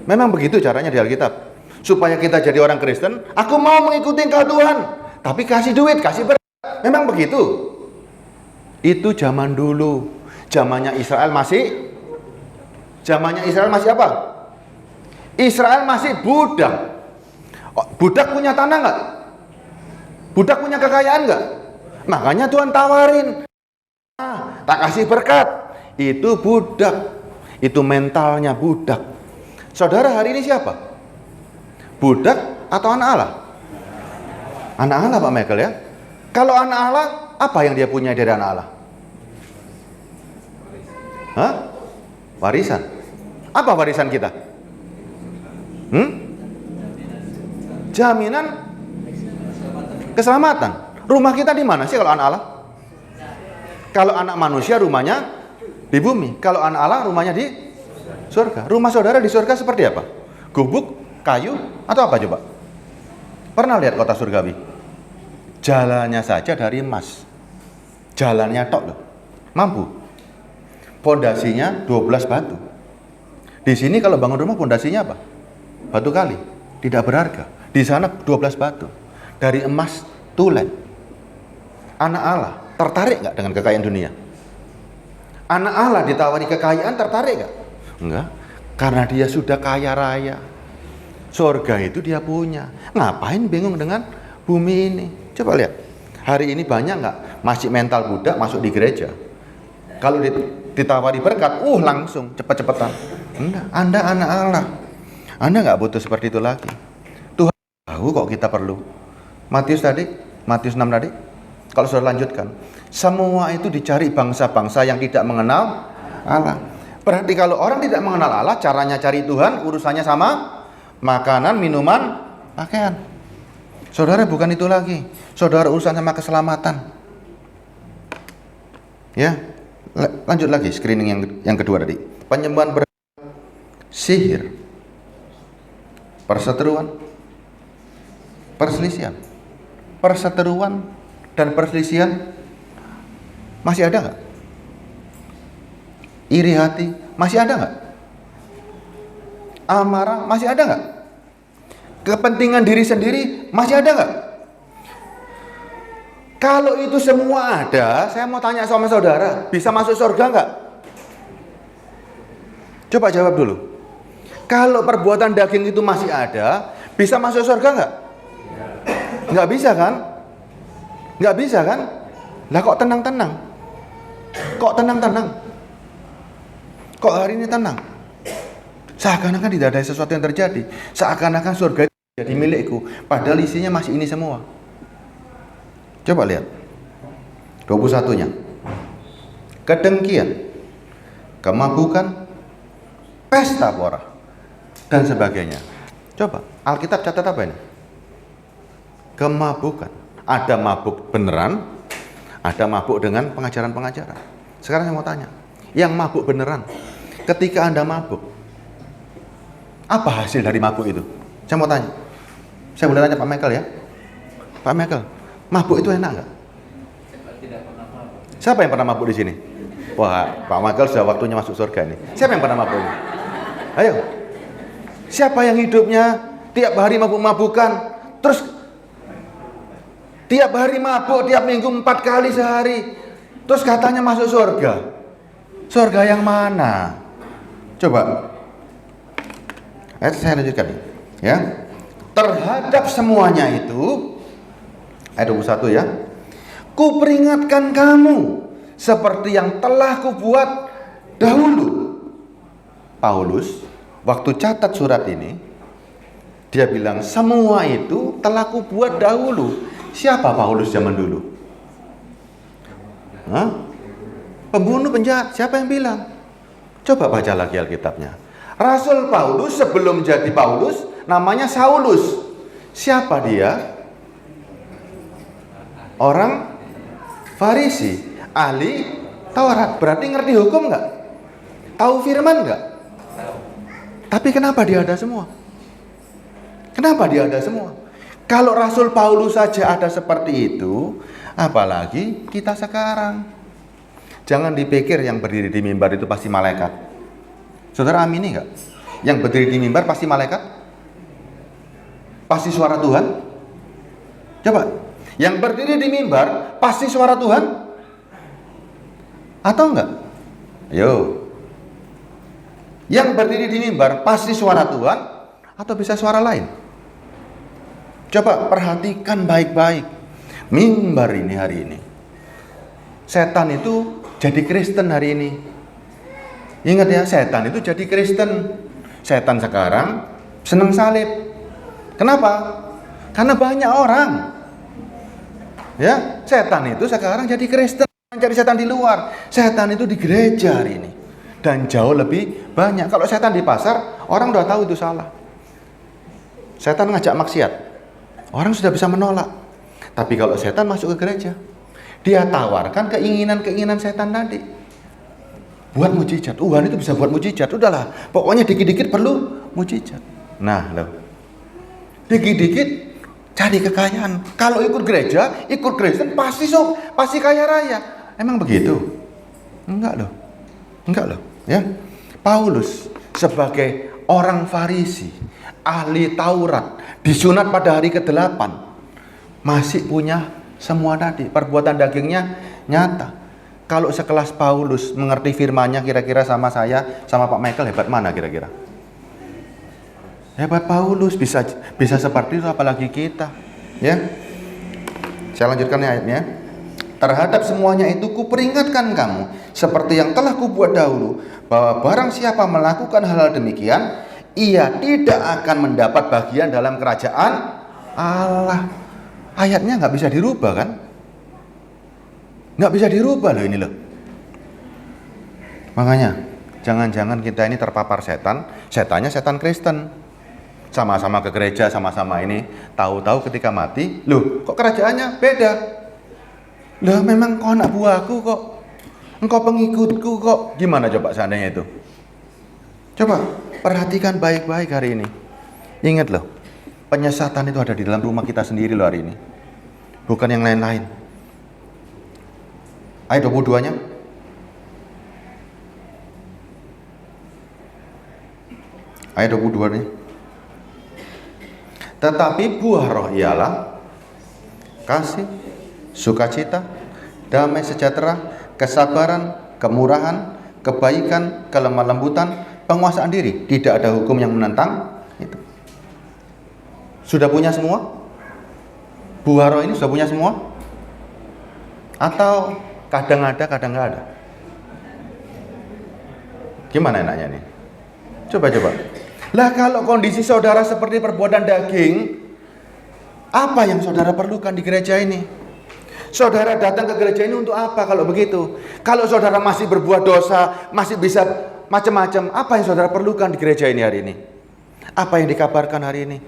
Memang begitu caranya di Alkitab. Supaya kita jadi orang Kristen, aku mau mengikuti Engkau Tuhan, tapi kasih duit, kasih berkat. Memang begitu. Itu zaman dulu. Zamannya Israel masih apa? Israel masih budak. Budak punya tanah nggak? Budak punya kekayaan nggak? Makanya Tuhan tawarin, tak kasih berkat. Itu budak. Itu mentalnya budak. Saudara hari ini siapa? Budak atau anak Allah? Anak Allah Pak Michael ya. Kalau anak Allah, apa yang dia punya dari anak Allah? Hah? Warisan. Apa warisan kita? Jaminan keselamatan. Rumah kita di mana sih kalau anak Allah? Kalau anak manusia rumahnya di bumi. Kalau anak Allah rumahnya di surga. Rumah saudara di surga seperti apa? Gubuk, kayu, atau apa coba? Pernah lihat kota surgawi? Jalannya saja dari emas. Jalannya tok loh. Mampu. Pondasinya 12 batu. Di sini kalau bangun rumah pondasinya apa? Batu kali. Tidak berharga. Di sana 12 batu. Dari emas tulen. Anak Allah tertarik nggak dengan kekayaan dunia? Anak Allah ditawari kekayaan tertarik nggak? Enggak. Karena dia sudah kaya raya. Surga itu dia punya. Ngapain bingung dengan bumi ini? Coba lihat. Hari ini banyak nggak masih mental budak masuk di gereja? Kalau ditawari berkat, langsung cepet-cepetan. Enggak. Anda anak Allah. Anda nggak butuh seperti itu lagi. Tuhan tahu kok kita perlu. Matius 6 tadi, Kalau saudara lanjutkan, semua itu dicari bangsa-bangsa yang tidak mengenal Allah. Berarti kalau orang tidak mengenal Allah, caranya cari Tuhan, urusannya sama makanan, minuman, pakaian. Saudara bukan itu lagi. Saudara urusan sama keselamatan. Ya, lanjut lagi screening yang kedua tadi. Penyembahan sihir, perseteruan, perselisihan. Perseteruan dan perselisihan masih ada nggak? Iri hati masih ada nggak? Amarah masih ada nggak? Kepentingan diri sendiri masih ada nggak? Kalau itu semua ada, saya mau tanya sama saudara, bisa masuk surga nggak? Coba jawab dulu. Kalau perbuatan daging itu masih ada, bisa masuk surga nggak? Nggak bisa kan? Nggak bisa kan? Lah kok tenang-tenang? Kok tenang-tenang? Kok hari ini tenang? Seakan-akan tidak ada sesuatu yang terjadi. Seakan-akan surga itu jadi milikku. Padahal isinya masih ini semua. Coba lihat 21-nya. Kedengkian, kemabukan, pesta pora, dan sebagainya. Coba, Alkitab catat apa ini? Kemabukan. Ada mabuk beneran, ada mabuk dengan pengajaran-pengajaran. Sekarang saya mau tanya, yang mabuk beneran, ketika Anda mabuk, apa hasil dari mabuk itu? Saya mau tanya. Saya boleh tanya Pak Michael ya? Pak Michael, mabuk itu enak nggak? Tidak pernah mabuk. Siapa yang pernah mabuk di sini? Wah, Pak Michael sudah waktunya masuk surga nih. Siapa yang pernah mabuk? Ayo. Siapa yang hidupnya tiap hari mabuk-mabukan, terus tiap hari mabuk, tiap minggu 4 kali sehari, terus katanya masuk surga? Surga yang mana? Coba. Saya lanjutkan nih, ya. Terhadap semuanya itu, ayat 21 ya. Kuperingatkan kamu seperti yang telah kubuat dahulu. Paulus waktu catat surat ini, dia bilang semua itu telah kubuat dahulu. Siapa Paulus zaman dulu? Hah? Pembunuh, penjahat. Siapa yang bilang? Coba baca lagi Alkitabnya. Rasul Paulus sebelum jadi Paulus namanya Saulus. Siapa dia? Orang Farisi, ahli Taurat. Berarti ngerti hukum nggak? Tahu firman nggak? Tapi kenapa dia ada semua? Kenapa dia ada semua? Kalau Rasul Paulus saja ada seperti itu, apalagi kita sekarang. Jangan dipikir yang berdiri di mimbar itu pasti malaikat. Saudara amini nggak? Yang berdiri di mimbar pasti malaikat? Pasti suara Tuhan? Coba. Yang berdiri di mimbar pasti suara Tuhan? Atau enggak? Ayo. Yang berdiri di mimbar pasti suara Tuhan atau bisa suara lain? Coba perhatikan baik-baik. Mimbar ini hari ini. Setan itu jadi Kristen hari ini. Ingat ya, setan itu jadi Kristen. Setan sekarang senang salib. Kenapa? Karena banyak orang. Ya, setan itu sekarang jadi Kristen. Mencari setan di luar. Setan itu di gereja hari ini. Dan jauh lebih banyak. Kalau setan di pasar, orang udah tahu itu salah. Setan ngajak maksiat, orang sudah bisa menolak. Tapi kalau setan masuk ke gereja, dia tawarkan keinginan-keinginan setan tadi. Buat mujizat. Tuhan itu bisa buat mujizat. Udahlah, pokoknya dikit-dikit perlu mujizat. Nah, loh. Dikit-dikit cari kekayaan. Kalau ikut gereja, ikut Kristen pasti kaya raya. Emang begitu? Enggak loh. Enggak loh, ya. Paulus sebagai orang Farisi, ahli Taurat, disunat pada hari ke-8, masih punya semua tadi. Perbuatan dagingnya nyata. Kalau sekelas Paulus mengerti firman-Nya kira-kira sama saya, sama Pak Michael, hebat mana kira-kira? Hebat Paulus, bisa seperti itu, apalagi kita, ya. Saya lanjutkan ayatnya. Terhadap semuanya itu kuperingatkan kamu seperti yang telah kubuat dahulu, bahwa barang siapa melakukan hal demikian, ia tidak akan mendapat bagian dalam kerajaan Allah. Ayatnya nggak bisa dirubah kan? Nggak bisa dirubah loh ini loh. Makanya, jangan-jangan kita ini terpapar setan, setannya setan Kristen. Sama-sama ke gereja, sama-sama ini, tahu-tahu ketika mati, loh kok kerajaannya beda? Loh memang kau anak buahku kok, engkau pengikutku kok. Gimana coba seandainya itu? Coba perhatikan baik-baik hari ini. Ingat loh, penyesatan itu ada di dalam rumah kita sendiri loh hari ini, bukan yang lain-lain. Ayat 22-nya. Ayat 22 nih. Tetapi buah roh ialah kasih, sukacita, damai sejahtera, kesabaran, kemurahan, kebaikan, kelemah lembutan, penguasaan diri. Tidak ada hukum yang menentang itu. Sudah punya semua? Buah roh ini sudah punya semua? Atau kadang ada, kadang nggak ada? Gimana enaknya nih? Coba. Lah kalau kondisi saudara seperti perbuatan daging, apa yang saudara perlukan di gereja ini? Saudara datang ke gereja ini untuk apa kalau begitu? Kalau saudara masih berbuat dosa, masih bisa macam-macam, apa yang saudara perlukan di gereja ini hari ini? Apa yang dikabarkan hari ini?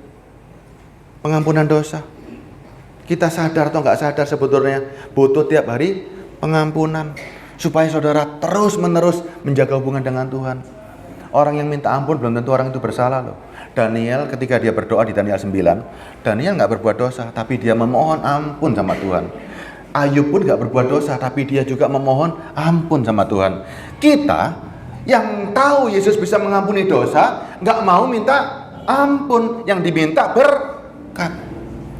Pengampunan dosa. Kita sadar atau nggak sadar sebetulnya butuh tiap hari pengampunan supaya saudara terus-menerus menjaga hubungan dengan Tuhan. Orang yang minta ampun belum tentu orang itu bersalah loh. Daniel ketika dia berdoa di Daniel 9, Daniel nggak berbuat dosa, tapi dia memohon ampun sama Tuhan. Ayub pun nggak berbuat dosa, tapi dia juga memohon ampun sama Tuhan. Kita yang tahu Yesus bisa mengampuni dosa, nggak mau minta ampun, yang diminta berkat.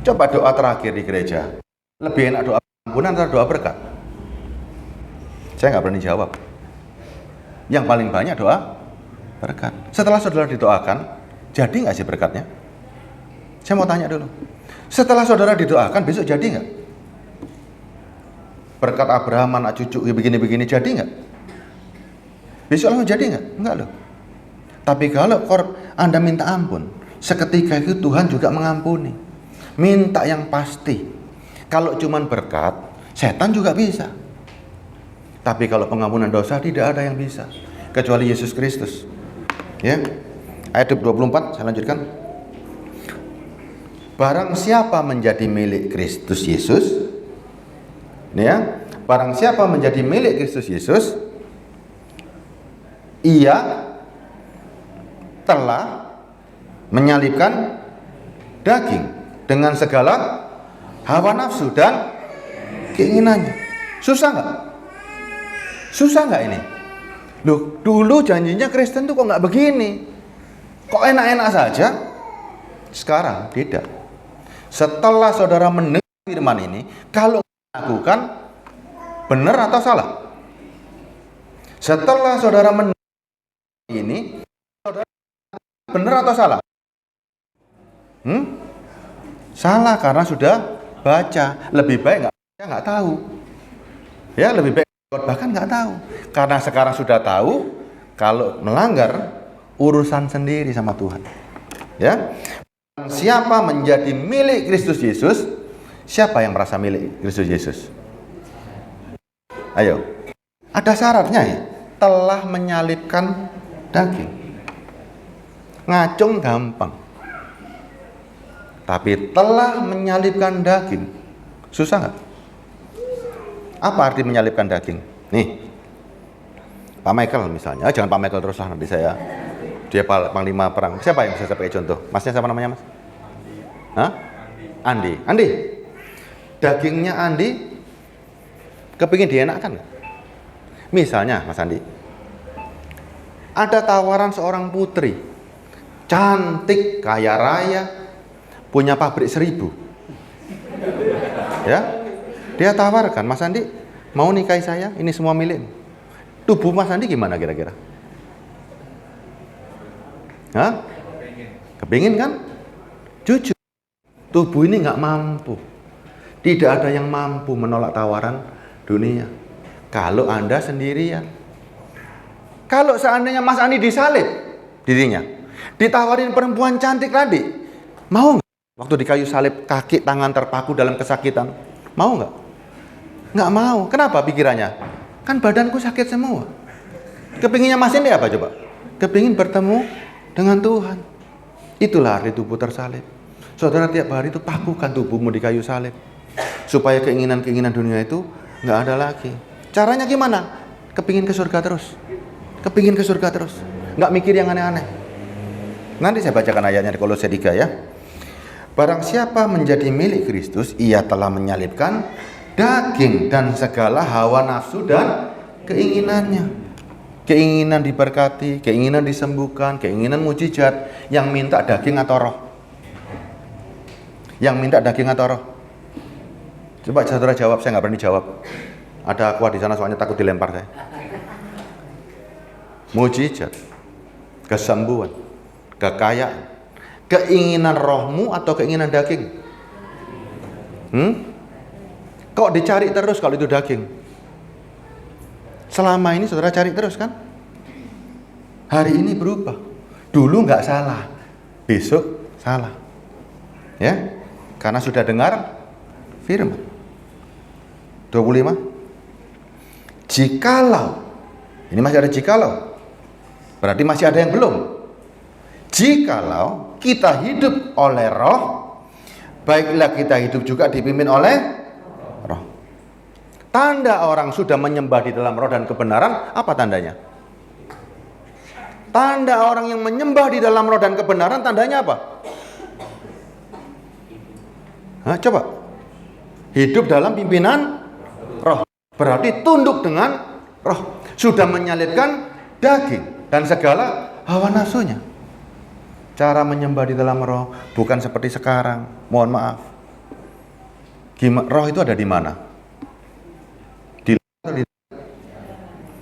Coba doa terakhir di gereja, lebih enak doa ampunan atau doa berkat? Saya nggak berani jawab. Yang paling banyak doa berkat. Setelah saudara didoakan, jadi nggak sih berkatnya? Saya mau tanya dulu. Setelah saudara didoakan, besok jadi nggak? Berkat Abraham, anak cucu, begini-begini, jadi nggak? Besok langsung jadi nggak? Enggak loh. Tapi kalau Anda minta ampun, seketika itu Tuhan juga mengampuni. Minta yang pasti. Kalau cuman berkat, setan juga bisa. Tapi kalau pengampunan dosa, tidak ada yang bisa. Kecuali Yesus Kristus. Ya, ayat 24 saya lanjutkan. Barang siapa menjadi milik Kristus Yesus, ini ya, barang siapa menjadi milik Kristus Yesus, ia telah menyalibkan daging dengan segala hawa nafsu dan keinginannya. Susah nggak? Susah nggak ini? Loh, dulu janjinya Kristen tuh kok nggak begini? Kok enak-enak saja? Sekarang tidak. Setelah saudara mendengar firman ini, kalau melakukan, benar atau salah? Setelah saudara mendengar ini, saudara benar atau salah? Salah karena sudah baca. Lebih baik nggak tahu. Ya, lebih baik bahkan nggak tahu, karena sekarang sudah tahu. Kalau melanggar, urusan sendiri sama Tuhan. Ya, siapa menjadi milik Kristus Yesus? Siapa yang merasa milik Kristus Yesus? Ayo, ada syaratnya ya. Telah menyalibkan daging. Ngacung gampang, tapi telah menyalibkan daging susah nggak? Apa arti menyalibkan daging? Nih, Pak Michael misalnya, jangan Pak Michael terus lah, nanti saya, dia panglima perang. Siapa yang bisa saya pakai contoh? Masnya siapa namanya mas? Hah? Andi. Dagingnya Andi kepingin dienakkan nggak? Misalnya mas Andi, ada tawaran seorang putri, cantik, kaya raya, punya pabrik 1000. Ya, dia tawarkan, Mas Andi mau nikahi saya, ini semua milik. Tubuh Mas Andi gimana kira-kira? Hah? Kepingin kan? Jujur, tubuh ini nggak mampu. Tidak ada yang mampu menolak tawaran dunia. Kalau Anda sendirian. Kalau seandainya Mas Andi disalib dirinya, ditawarin perempuan cantik tadi, mau nggak? Waktu di kayu salib, kaki tangan terpaku dalam kesakitan, mau nggak? Nggak mau. Kenapa pikirannya? Kan badanku sakit semua. Kepinginnya Mas ini apa coba? Kepingin bertemu dengan Tuhan. Itulah arti tubuh tersalib. Saudara tiap hari itu pakukan tubuhmu di kayu salib. Supaya keinginan-keinginan dunia itu nggak ada lagi. Caranya gimana? Kepingin ke surga terus. Kepingin ke surga terus. Nggak mikir yang aneh-aneh. Nanti saya bacakan ayatnya di Kolose 3 ya. Barang siapa menjadi milik Kristus, ia telah menyalibkan daging dan segala hawa nafsu dan keinginannya. Keinginan diberkati, keinginan disembuhkan, keinginan mujizat. Yang minta daging atau roh? Yang minta daging atau roh? Coba saudara jawab, saya nggak berani jawab. Ada kuat di sana soalnya takut dilempar saya. Mujizat, kesembuhan, kekayaan, keinginan rohmu atau keinginan daging? Kok dicari terus kalau itu daging? Selama ini saudara cari terus kan? Hari ini berubah. Dulu nggak salah, besok salah. Ya, karena sudah dengar firman. 25. Jikalau, ini masih ada jikalau, berarti masih ada yang belum. Jikalau kita hidup oleh roh, baiklah kita hidup juga dipimpin oleh roh. Tanda orang sudah menyembah di dalam roh dan kebenaran, apa tandanya? Tanda orang yang menyembah di dalam roh dan kebenaran, tandanya apa? Coba. Hidup dalam pimpinan roh. Berarti tunduk dengan roh. Sudah menyalibkan daging dan segala hawa nafsunya. Cara menyembah di dalam roh bukan seperti sekarang. Mohon maaf. Roh itu ada di mana?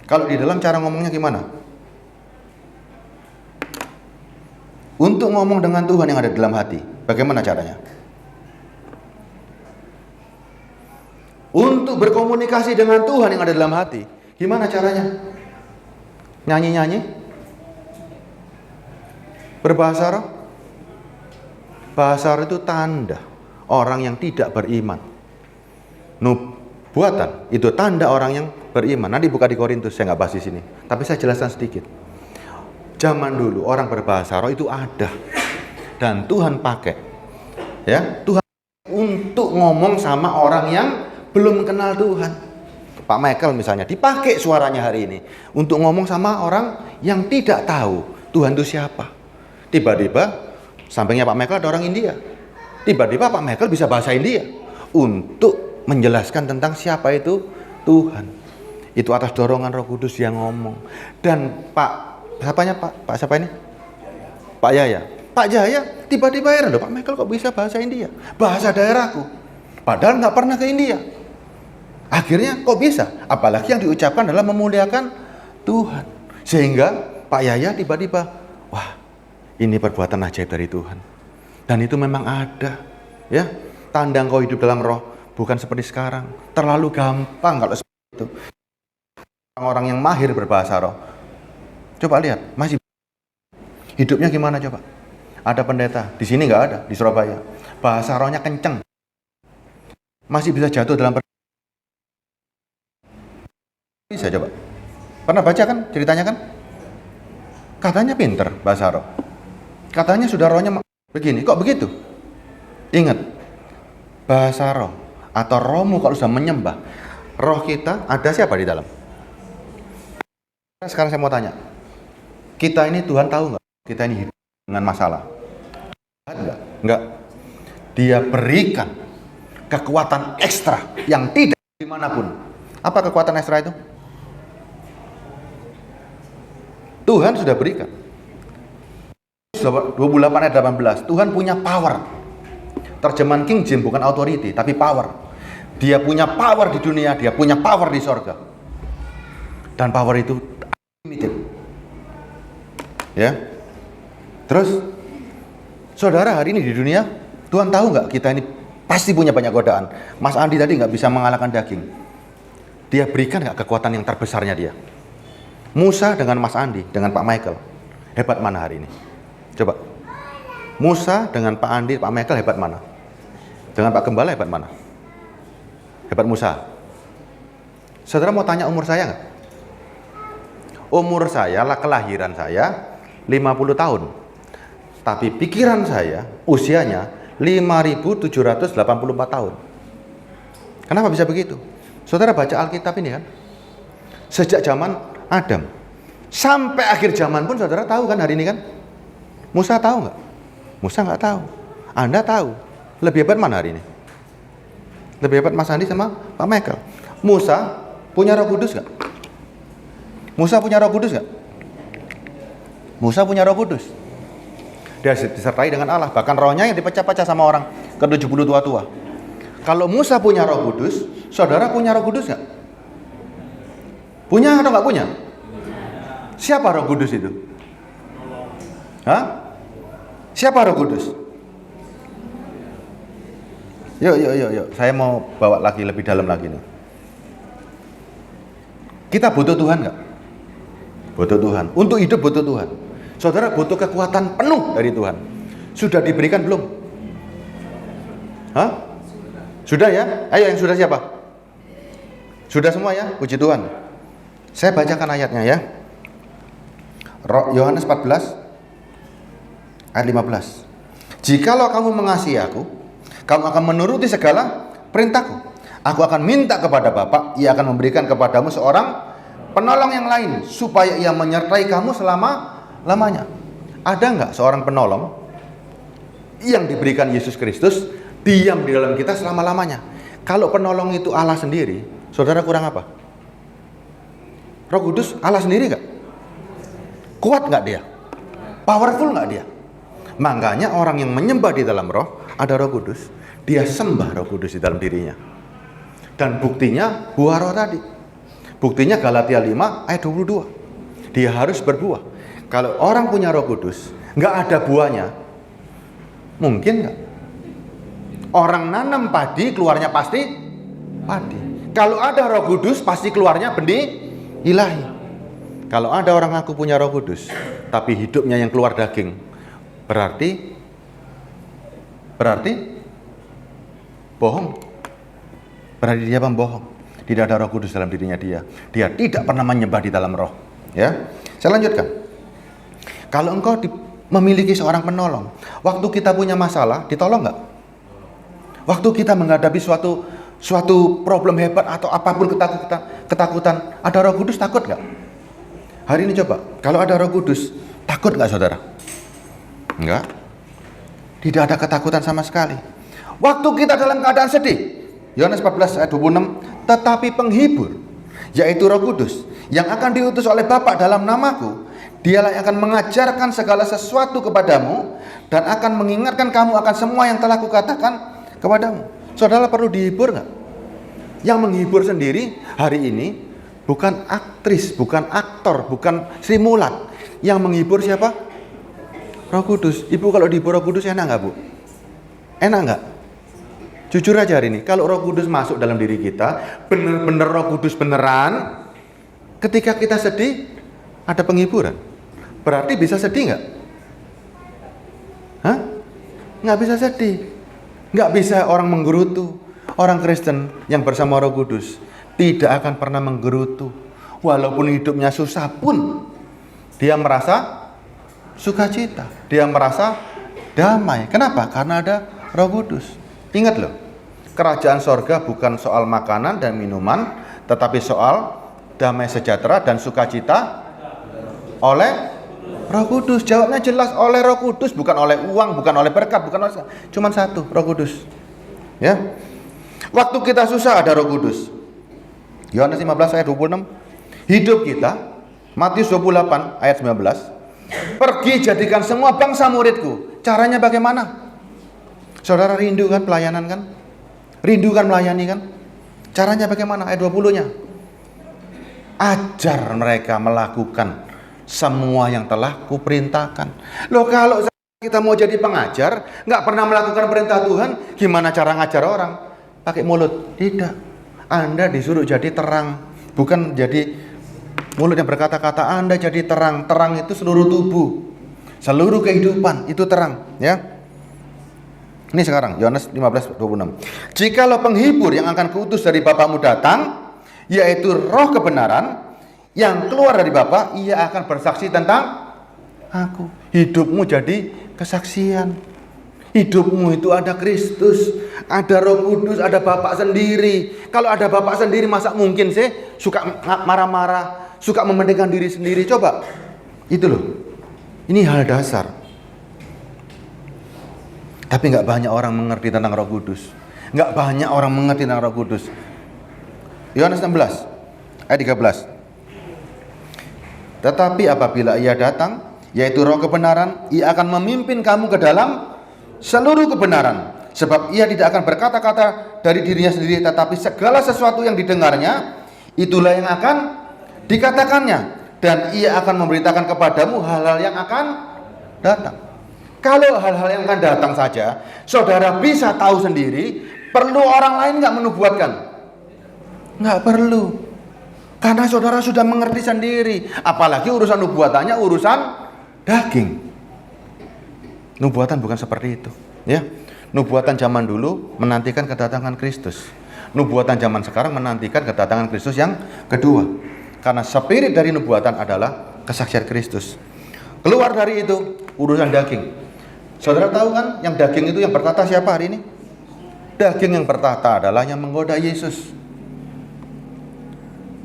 Kalau di dalam cara ngomongnya gimana? Untuk ngomong dengan Tuhan yang ada di dalam hati, bagaimana caranya? Untuk berkomunikasi dengan Tuhan yang ada dalam hati, gimana caranya? Nyanyi-nyanyi? Berbahasa roh? Bahasa roh itu tanda orang yang tidak beriman. Nubuatan itu tanda orang yang beriman. Nanti buka di Korintus, saya nggak bahas di sini. Tapi saya jelaskan sedikit. Zaman dulu orang berbahasa roh itu ada. Dan Tuhan pakai. Ya, Tuhan untuk ngomong sama orang yang belum kenal Tuhan. Pak Michael misalnya dipakai suaranya hari ini untuk ngomong sama orang yang tidak tahu Tuhan itu siapa. Tiba-tiba sampingnya Pak Michael ada orang India. Tiba-tiba Pak Michael bisa bahasa India untuk menjelaskan tentang siapa itu Tuhan. Itu atas dorongan Roh Kudus yang ngomong. Dan Pak siapa ini? Pak Yaya. Pak Jaya tiba-tiba heran, Pak Michael kok bisa bahasa India? Bahasa daerahku. Padahal nggak pernah ke India. Akhirnya kok bisa? Apalagi yang diucapkan adalah memuliakan Tuhan. Sehingga Pak Yaya tiba-tiba, wah, ini perbuatan ajaib dari Tuhan. Dan itu memang ada. Ya, tanda engkau hidup dalam roh bukan seperti sekarang. Terlalu gampang kalau seperti itu. Orang-orang yang mahir berbahasa roh. Coba lihat, masih hidupnya gimana coba? Ada pendeta, di sini nggak ada, di Surabaya. Bahasa rohnya kenceng. Masih bisa jatuh dalam bisa coba. Pernah baca kan ceritanya kan? Katanya pinter bahasa roh. Katanya sudah rohnya begini, kok begitu? Ingat, bahasa roh atau rohmu kalau sudah menyembah, roh kita ada siapa di dalam? Sekarang saya mau tanya, kita ini Tuhan tahu nggak? Kita ini hidup dengan masalah. Enggak. Dia berikan kekuatan ekstra yang tidak dimanapun. Apa kekuatan ekstra itu? Tuhan sudah berikan. 28 ayat 18. Tuhan punya power. Terjemahan King James bukan authority, tapi power. Dia punya power di dunia, dia punya power di sorga. Dan power itu unlimited. Ya. Terus, saudara hari ini di dunia, Tuhan tahu nggak kita ini pasti punya banyak godaan. Mas Andi tadi nggak bisa mengalahkan daging. Dia berikan nggak kekuatan yang terbesarnya dia? Musa dengan Mas Andi, dengan Pak Michael, hebat mana hari ini? Coba. Musa dengan Pak Andi, Pak Michael hebat mana? Dengan Pak Gembala hebat mana? Hebat Musa. Saudara mau tanya umur saya nggak? Umur saya, kelahiran saya 50 tahun. Tapi pikiran saya usianya 5.784 tahun. Kenapa bisa begitu? Saudara baca Alkitab ini kan, sejak zaman Adam sampai akhir zaman pun saudara tahu kan hari ini kan. Musa tahu nggak? Musa nggak tahu. Anda tahu. Lebih hebat mana hari ini? Lebih hebat Mas Andi sama Pak Michael. Musa punya Roh Kudus nggak? Musa punya Roh Kudus nggak? Musa punya Roh Kudus. Dia disertai dengan Allah. Bahkan rohnya yang dipecah-pecah sama orang ke-70 tua-tua. Kalau Musa punya Roh Kudus, saudara punya Roh Kudus nggak? Punya atau nggak punya? Siapa Roh Kudus itu? Hah? Siapa Roh Kudus? Yuk. Saya mau bawa lagi lebih dalam lagi nih. Kita butuh Tuhan nggak? Butuh Tuhan. Untuk hidup butuh Tuhan. Saudara butuh kekuatan penuh dari Tuhan. Sudah diberikan belum? Hah? Sudah ya? Ayo yang sudah siapa? Sudah semua ya? Puji Tuhan. Saya bacakan ayatnya ya. Yohanes 14 ayat 15. Jikalau kamu mengasihi aku, kamu akan menuruti segala perintahku. Aku akan minta kepada Bapa, ia akan memberikan kepadamu seorang penolong yang lain, supaya ia menyertai kamu selama-lamanya. Ada nggak seorang penolong yang diberikan Yesus Kristus diam di dalam kita selama-lamanya? Kalau penolong itu Allah sendiri, saudara kurang apa? Roh Kudus Allah sendiri nggak? Kuat nggak dia? Powerful nggak dia? Makanya orang yang menyembah di dalam roh, ada Roh Kudus, dia sembah Roh Kudus di dalam dirinya. Dan buktinya buah roh tadi. Buktinya Galatia 5 ayat 22. Dia harus berbuah. Kalau orang punya Roh Kudus, nggak ada buahnya, mungkin nggak? Orang nanam padi, keluarnya pasti padi. Kalau ada Roh Kudus, pasti keluarnya benih ilahi. Kalau ada orang ngaku punya Roh Kudus, tapi hidupnya yang keluar daging, berarti bohong. Berarti dia pembohong. Tidak ada Roh Kudus dalam dirinya dia. Dia tidak pernah menyembah di dalam roh. Ya, saya lanjutkan. Kalau engkau memiliki seorang penolong, waktu kita punya masalah, ditolong nggak? Waktu kita menghadapi suatu problem hebat atau apapun ketakutan, ada Roh Kudus, takut nggak? Hari ini coba, kalau ada Roh Kudus, takut nggak saudara? Enggak. Tidak ada ketakutan sama sekali. Waktu kita dalam keadaan sedih, Yohanes 14 ayat 26, tetapi penghibur, yaitu Roh Kudus, yang akan diutus oleh Bapa dalam namaku, dialah yang akan mengajarkan segala sesuatu kepadamu, dan akan mengingatkan kamu akan semua yang telah kukatakan kepadamu. Saudara perlu dihibur nggak? Yang menghibur sendiri hari ini bukan aktris, bukan aktor, bukan Sri Mulat. Yang menghibur siapa? Roh Kudus. Ibu kalau dihibur Roh Kudus enak nggak, Bu? Enak nggak? Jujur aja hari ini, kalau Roh Kudus masuk dalam diri kita, bener-bener Roh Kudus beneran, ketika kita sedih, ada penghiburan. Berarti bisa sedih nggak? Hah? Nggak bisa sedih. Nggak bisa orang menggerutu. Orang Kristen yang bersama Roh Kudus tidak akan pernah menggerutu. Walaupun hidupnya susah pun, dia merasa sukacita. Dia merasa damai. Kenapa? Karena ada Roh Kudus. Ingat loh, kerajaan sorga bukan soal makanan dan minuman, tetapi soal damai sejahtera dan sukacita oleh Roh Kudus. Jawabnya jelas, oleh Roh Kudus, bukan oleh uang, bukan oleh berkat, bukan oleh, cuman satu, Roh Kudus. Ya. Waktu kita susah ada Roh Kudus. Yohanes 15 ayat 26. Hidup kita, Matius 28 ayat 19. Pergi jadikan semua bangsa muridku. Caranya bagaimana? Saudara rindu kan pelayanan kan? Rindu kan melayani kan? Caranya bagaimana? Ayat 20-nya. Ajar mereka melakukan semua yang telah kuperintahkan. Loh, kalau kita mau jadi pengajar, nggak pernah melakukan perintah Tuhan, gimana cara ngajar orang? Pakai mulut? Tidak. Anda disuruh jadi terang, bukan jadi mulut yang berkata-kata. Anda jadi terang. Terang itu seluruh tubuh, seluruh kehidupan itu terang. Ya. Ini sekarang Yohanes 15:26. Jikalau penghibur yang akan kuutus dari Bapamu datang, yaitu roh kebenaran yang keluar dari Bapa, ia akan bersaksi tentang aku. Hidupmu jadi kesaksian. Hidupmu itu ada Kristus, ada Roh Kudus, ada Bapak sendiri. Kalau ada Bapak sendiri, masa mungkin sih suka marah-marah, suka mementingkan diri sendiri? Coba, itu loh. Ini hal dasar. Tapi nggak banyak orang mengerti tentang Roh Kudus. Nggak banyak orang mengerti tentang Roh Kudus. Yohanes 16 ayat 13. Tetapi apabila ia datang, yaitu Roh kebenaran, ia akan memimpin kamu ke dalam seluruh kebenaran. Sebab ia tidak akan berkata-kata dari dirinya sendiri, tetapi segala sesuatu yang didengarnya, itulah yang akan dikatakannya. Dan ia akan memberitakan kepadamu hal-hal yang akan datang. Kalau hal-hal yang akan datang saja, saudara bisa tahu sendiri, perlu orang lain nggak menubuatkan? Nggak perlu. Karena saudara sudah mengerti sendiri. Apalagi urusan nubuatannya urusan daging. Nubuatan bukan seperti itu, ya. Nubuatan zaman dulu menantikan kedatangan Kristus. Nubuatan zaman sekarang menantikan kedatangan Kristus yang kedua. Karena spirit dari nubuatan adalah kesaksian Kristus. Keluar dari itu urusan daging. Saudara tahu kan, yang daging itu yang bertata siapa hari ini? Daging yang bertata adalah yang menggoda Yesus.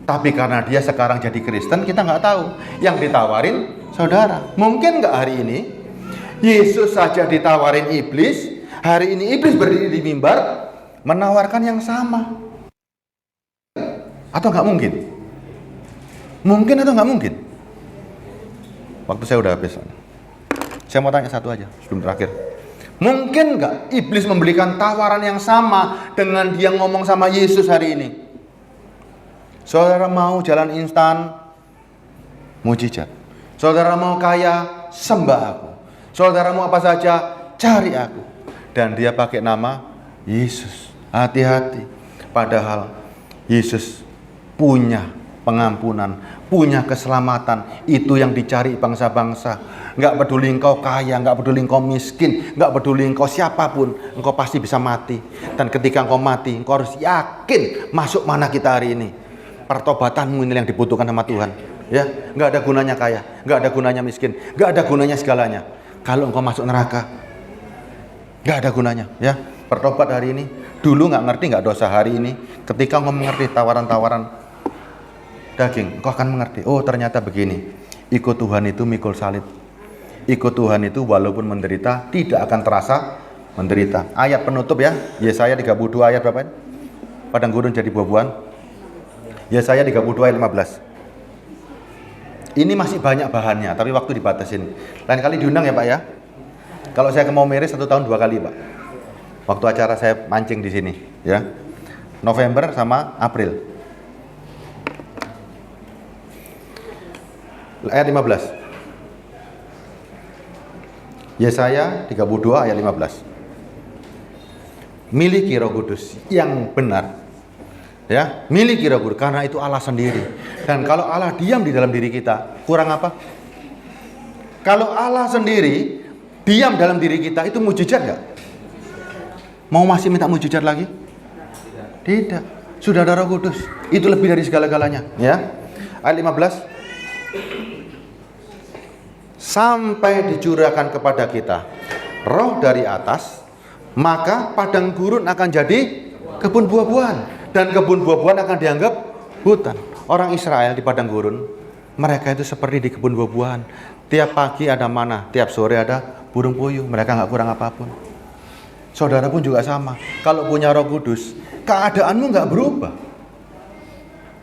Tapi karena dia sekarang jadi Kristen, kita nggak tahu. Yang ditawarin saudara. Mungkin nggak hari ini Yesus saja ditawarin iblis, hari ini iblis berdiri di mimbar menawarkan yang sama. Atau nggak mungkin? Mungkin atau nggak mungkin? Waktu saya udah habis. Saya mau tanya satu aja sebelum terakhir. Mungkin nggak iblis memberikan tawaran yang sama dengan dia ngomong sama Yesus hari ini? Saudara mau jalan instan, mujizat. Saudara mau kaya, sembah aku. Saudara mau apa saja, cari aku. Dan dia pakai nama Yesus. Hati-hati. Padahal Yesus punya pengampunan, punya keselamatan. Itu yang dicari bangsa-bangsa. Nggak peduli engkau kaya, nggak peduli engkau miskin, nggak peduli engkau siapapun, engkau pasti bisa mati. Dan ketika engkau mati, engkau harus yakin masuk mana kita hari ini. Pertobatanmu ini yang dibutuhkan sama Tuhan. Ya, nggak ada gunanya kaya, nggak ada gunanya miskin, nggak ada gunanya segalanya. Kalau engkau masuk neraka, nggak ada gunanya. Ya, bertobat hari ini. Dulu nggak ngerti, nggak dosa. Hari ini, ketika engkau mengerti tawaran-tawaran daging, engkau akan mengerti. Oh, ternyata begini. Ikut Tuhan itu mikul salib. Ikut Tuhan itu walaupun menderita, tidak akan terasa menderita. Ayat penutup ya, Yesaya 32 ayat berapa? Padang gurun jadi buah-buahan. Yesaya 32 ayat 15. Ini masih banyak bahannya, tapi waktu dibatasin. Lain kali diundang ya Pak ya. Kalau saya ke Maumere 1 tahun 2 kali Pak. Waktu acara saya mancing di sini, ya. November sama April. Ayat 15. Yesaya 32 ayat 15. Miliki Roh Kudus yang benar. Ya, miliki Roh Kudus, karena itu Allah sendiri. Dan kalau Allah diam di dalam diri kita, kurang apa? Kalau Allah sendiri diam dalam diri kita, itu mujizat nggak? Mau masih minta mujizat lagi? Tidak. Sudah ada Roh Kudus. Itu lebih dari segala-galanya. Ya. Ayat 15. Sampai dicurahkan kepada kita Roh dari atas, maka padang gurun akan jadi kebun buah-buahan. Dan kebun buah-buahan akan dianggap hutan. Orang Israel di padang gurun, mereka itu seperti di kebun buah-buahan. Tiap pagi ada mana, tiap sore ada burung puyuh. Mereka nggak kurang apapun. Saudara pun juga sama. Kalau punya Roh Kudus, keadaanmu nggak berubah.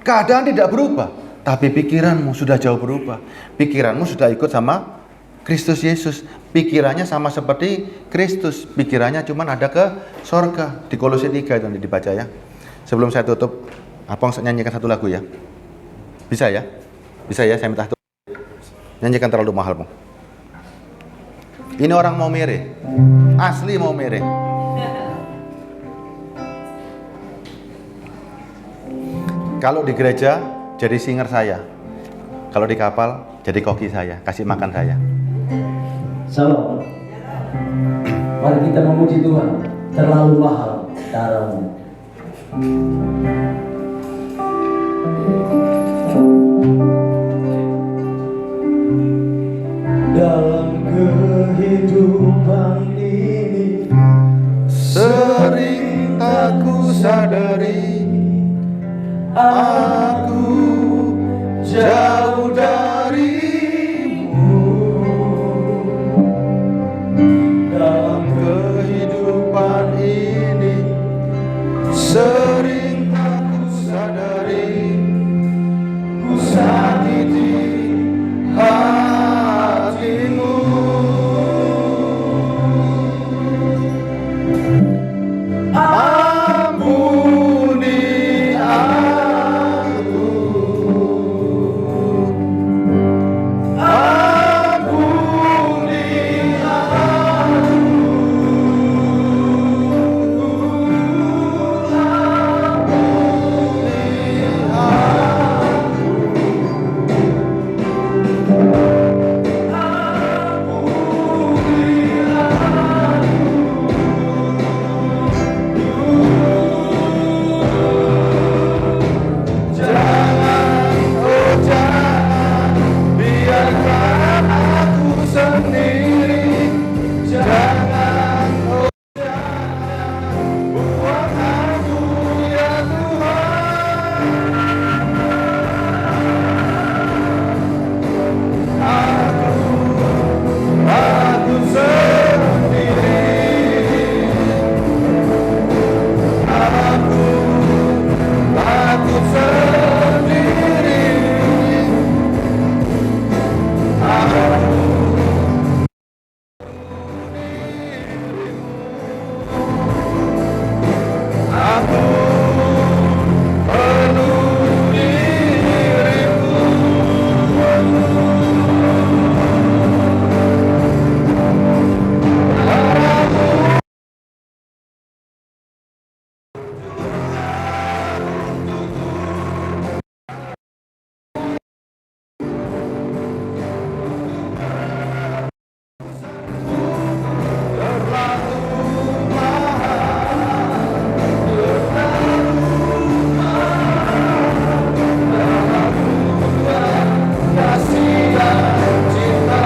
Keadaan tidak berubah, tapi pikiranmu sudah jauh berubah. Pikiranmu sudah ikut sama Kristus Yesus. Pikirannya sama seperti Kristus. Pikirannya cuma ada ke sorga. Di Kolose 3 itu dibaca ya. Sebelum saya tutup, Apong nyanyikan satu lagu ya. Bisa ya? Bisa ya, saya minta nyanyikan terlalu mahal, Bang. Ini orang Maumere. Asli Maumere. Kalau di gereja jadi singer saya. Kalau di kapal jadi koki saya, kasih makan saya. Salam. Mari kita memuji Tuhan. Terlalu mahal darahmu. dalam kehidupan ini sering tak ku sadari aku jauh darimu. Dalam kehidupan ini sering tak ku sadari ku sakiti hatimu. Ampuni aku, ampuni biarkan aku sendiri. Jangan, oh jangan buat aku ya Tuhan. Aku sendiri. Aku sendiri. Aku penuh dirimu. Kasih dan cinta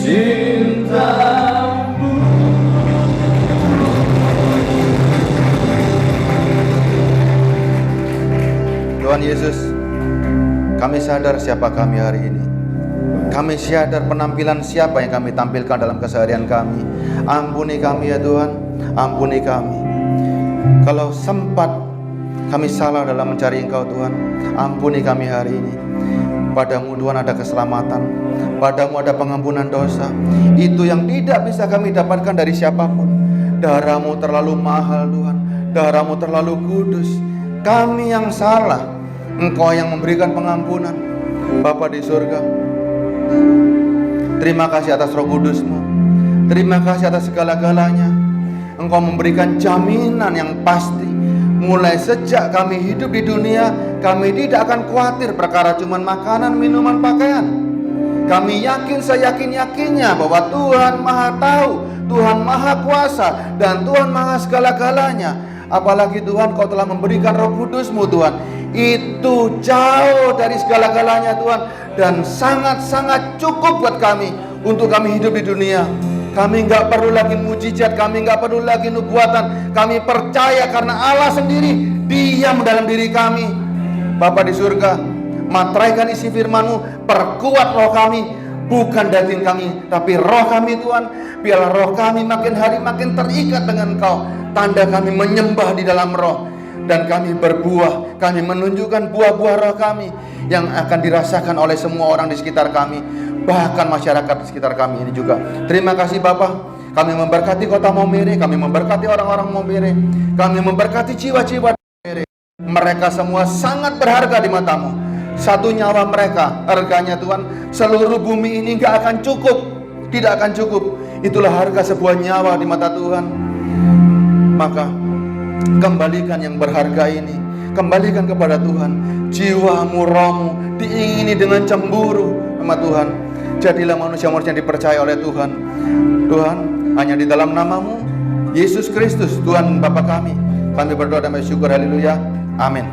cintamu. Tuhan Yesus, kami sadar siapa kami hari ini. Kami sadar penampilan siapa yang kami tampilkan dalam keseharian kami. Ampuni kami ya Tuhan, ampuni kami. Kalau sempat kami salah dalam mencari Engkau Tuhan, ampuni kami hari ini. Padamu Tuhan ada keselamatan, padamu ada pengampunan dosa. Itu yang tidak bisa kami dapatkan dari siapapun. Darah-Mu terlalu mahal Tuhan, darah-Mu terlalu kudus. Kami yang salah, Engkau yang memberikan pengampunan. Bapa di surga, terima kasih atas Roh Kudus-Mu. Terima kasih atas segala-galanya. Engkau memberikan jaminan yang pasti. Mulai sejak kami hidup di dunia, kami tidak akan khawatir perkara cuman makanan, minuman, pakaian. Kami yakin, seyakin-yakinnya bahwa Tuhan Maha Tahu, Tuhan Maha Kuasa, dan Tuhan Maha segala-galanya. Apalagi Tuhan, Kau telah memberikan Roh Kudus-Mu Tuhan. Itu jauh dari segala-galanya Tuhan, dan sangat-sangat cukup buat kami untuk kami hidup di dunia. Kami nggak perlu lagi mujizat, kami nggak perlu lagi nubuatan. Kami percaya karena Allah sendiri diam dalam diri kami. Bapa di surga, materaikan isi firman-Mu, perkuat roh kami, bukan daging kami, tapi roh kami Tuhan. Biarlah roh kami makin hari makin terikat dengan Kau. Tanda kami menyembah di dalam roh, dan kami berbuah. Kami menunjukkan buah-buah roh kami yang akan dirasakan oleh semua orang di sekitar kami, bahkan masyarakat di sekitar kami ini juga. Terima kasih Bapa. Kami memberkati kota Maumere, kami memberkati orang-orang Maumere, kami memberkati jiwa-jiwa Maumere. Mereka semua sangat berharga di mata-Mu, Satu nyawa mereka harganya Tuhan, seluruh bumi ini gak akan cukup, tidak akan cukup. Itulah harga sebuah nyawa di mata Tuhan. Maka kembalikan yang berharga ini, kembalikan kepada Tuhan. Jiwamu, rohmu diingini dengan cemburu sama Tuhan. Jadilah manusia-manusia yang dipercaya oleh Tuhan. Tuhan, hanya di dalam namamu Yesus Kristus, Tuhan Bapa kami berdoa dan bersyukur. Haleluya, amin.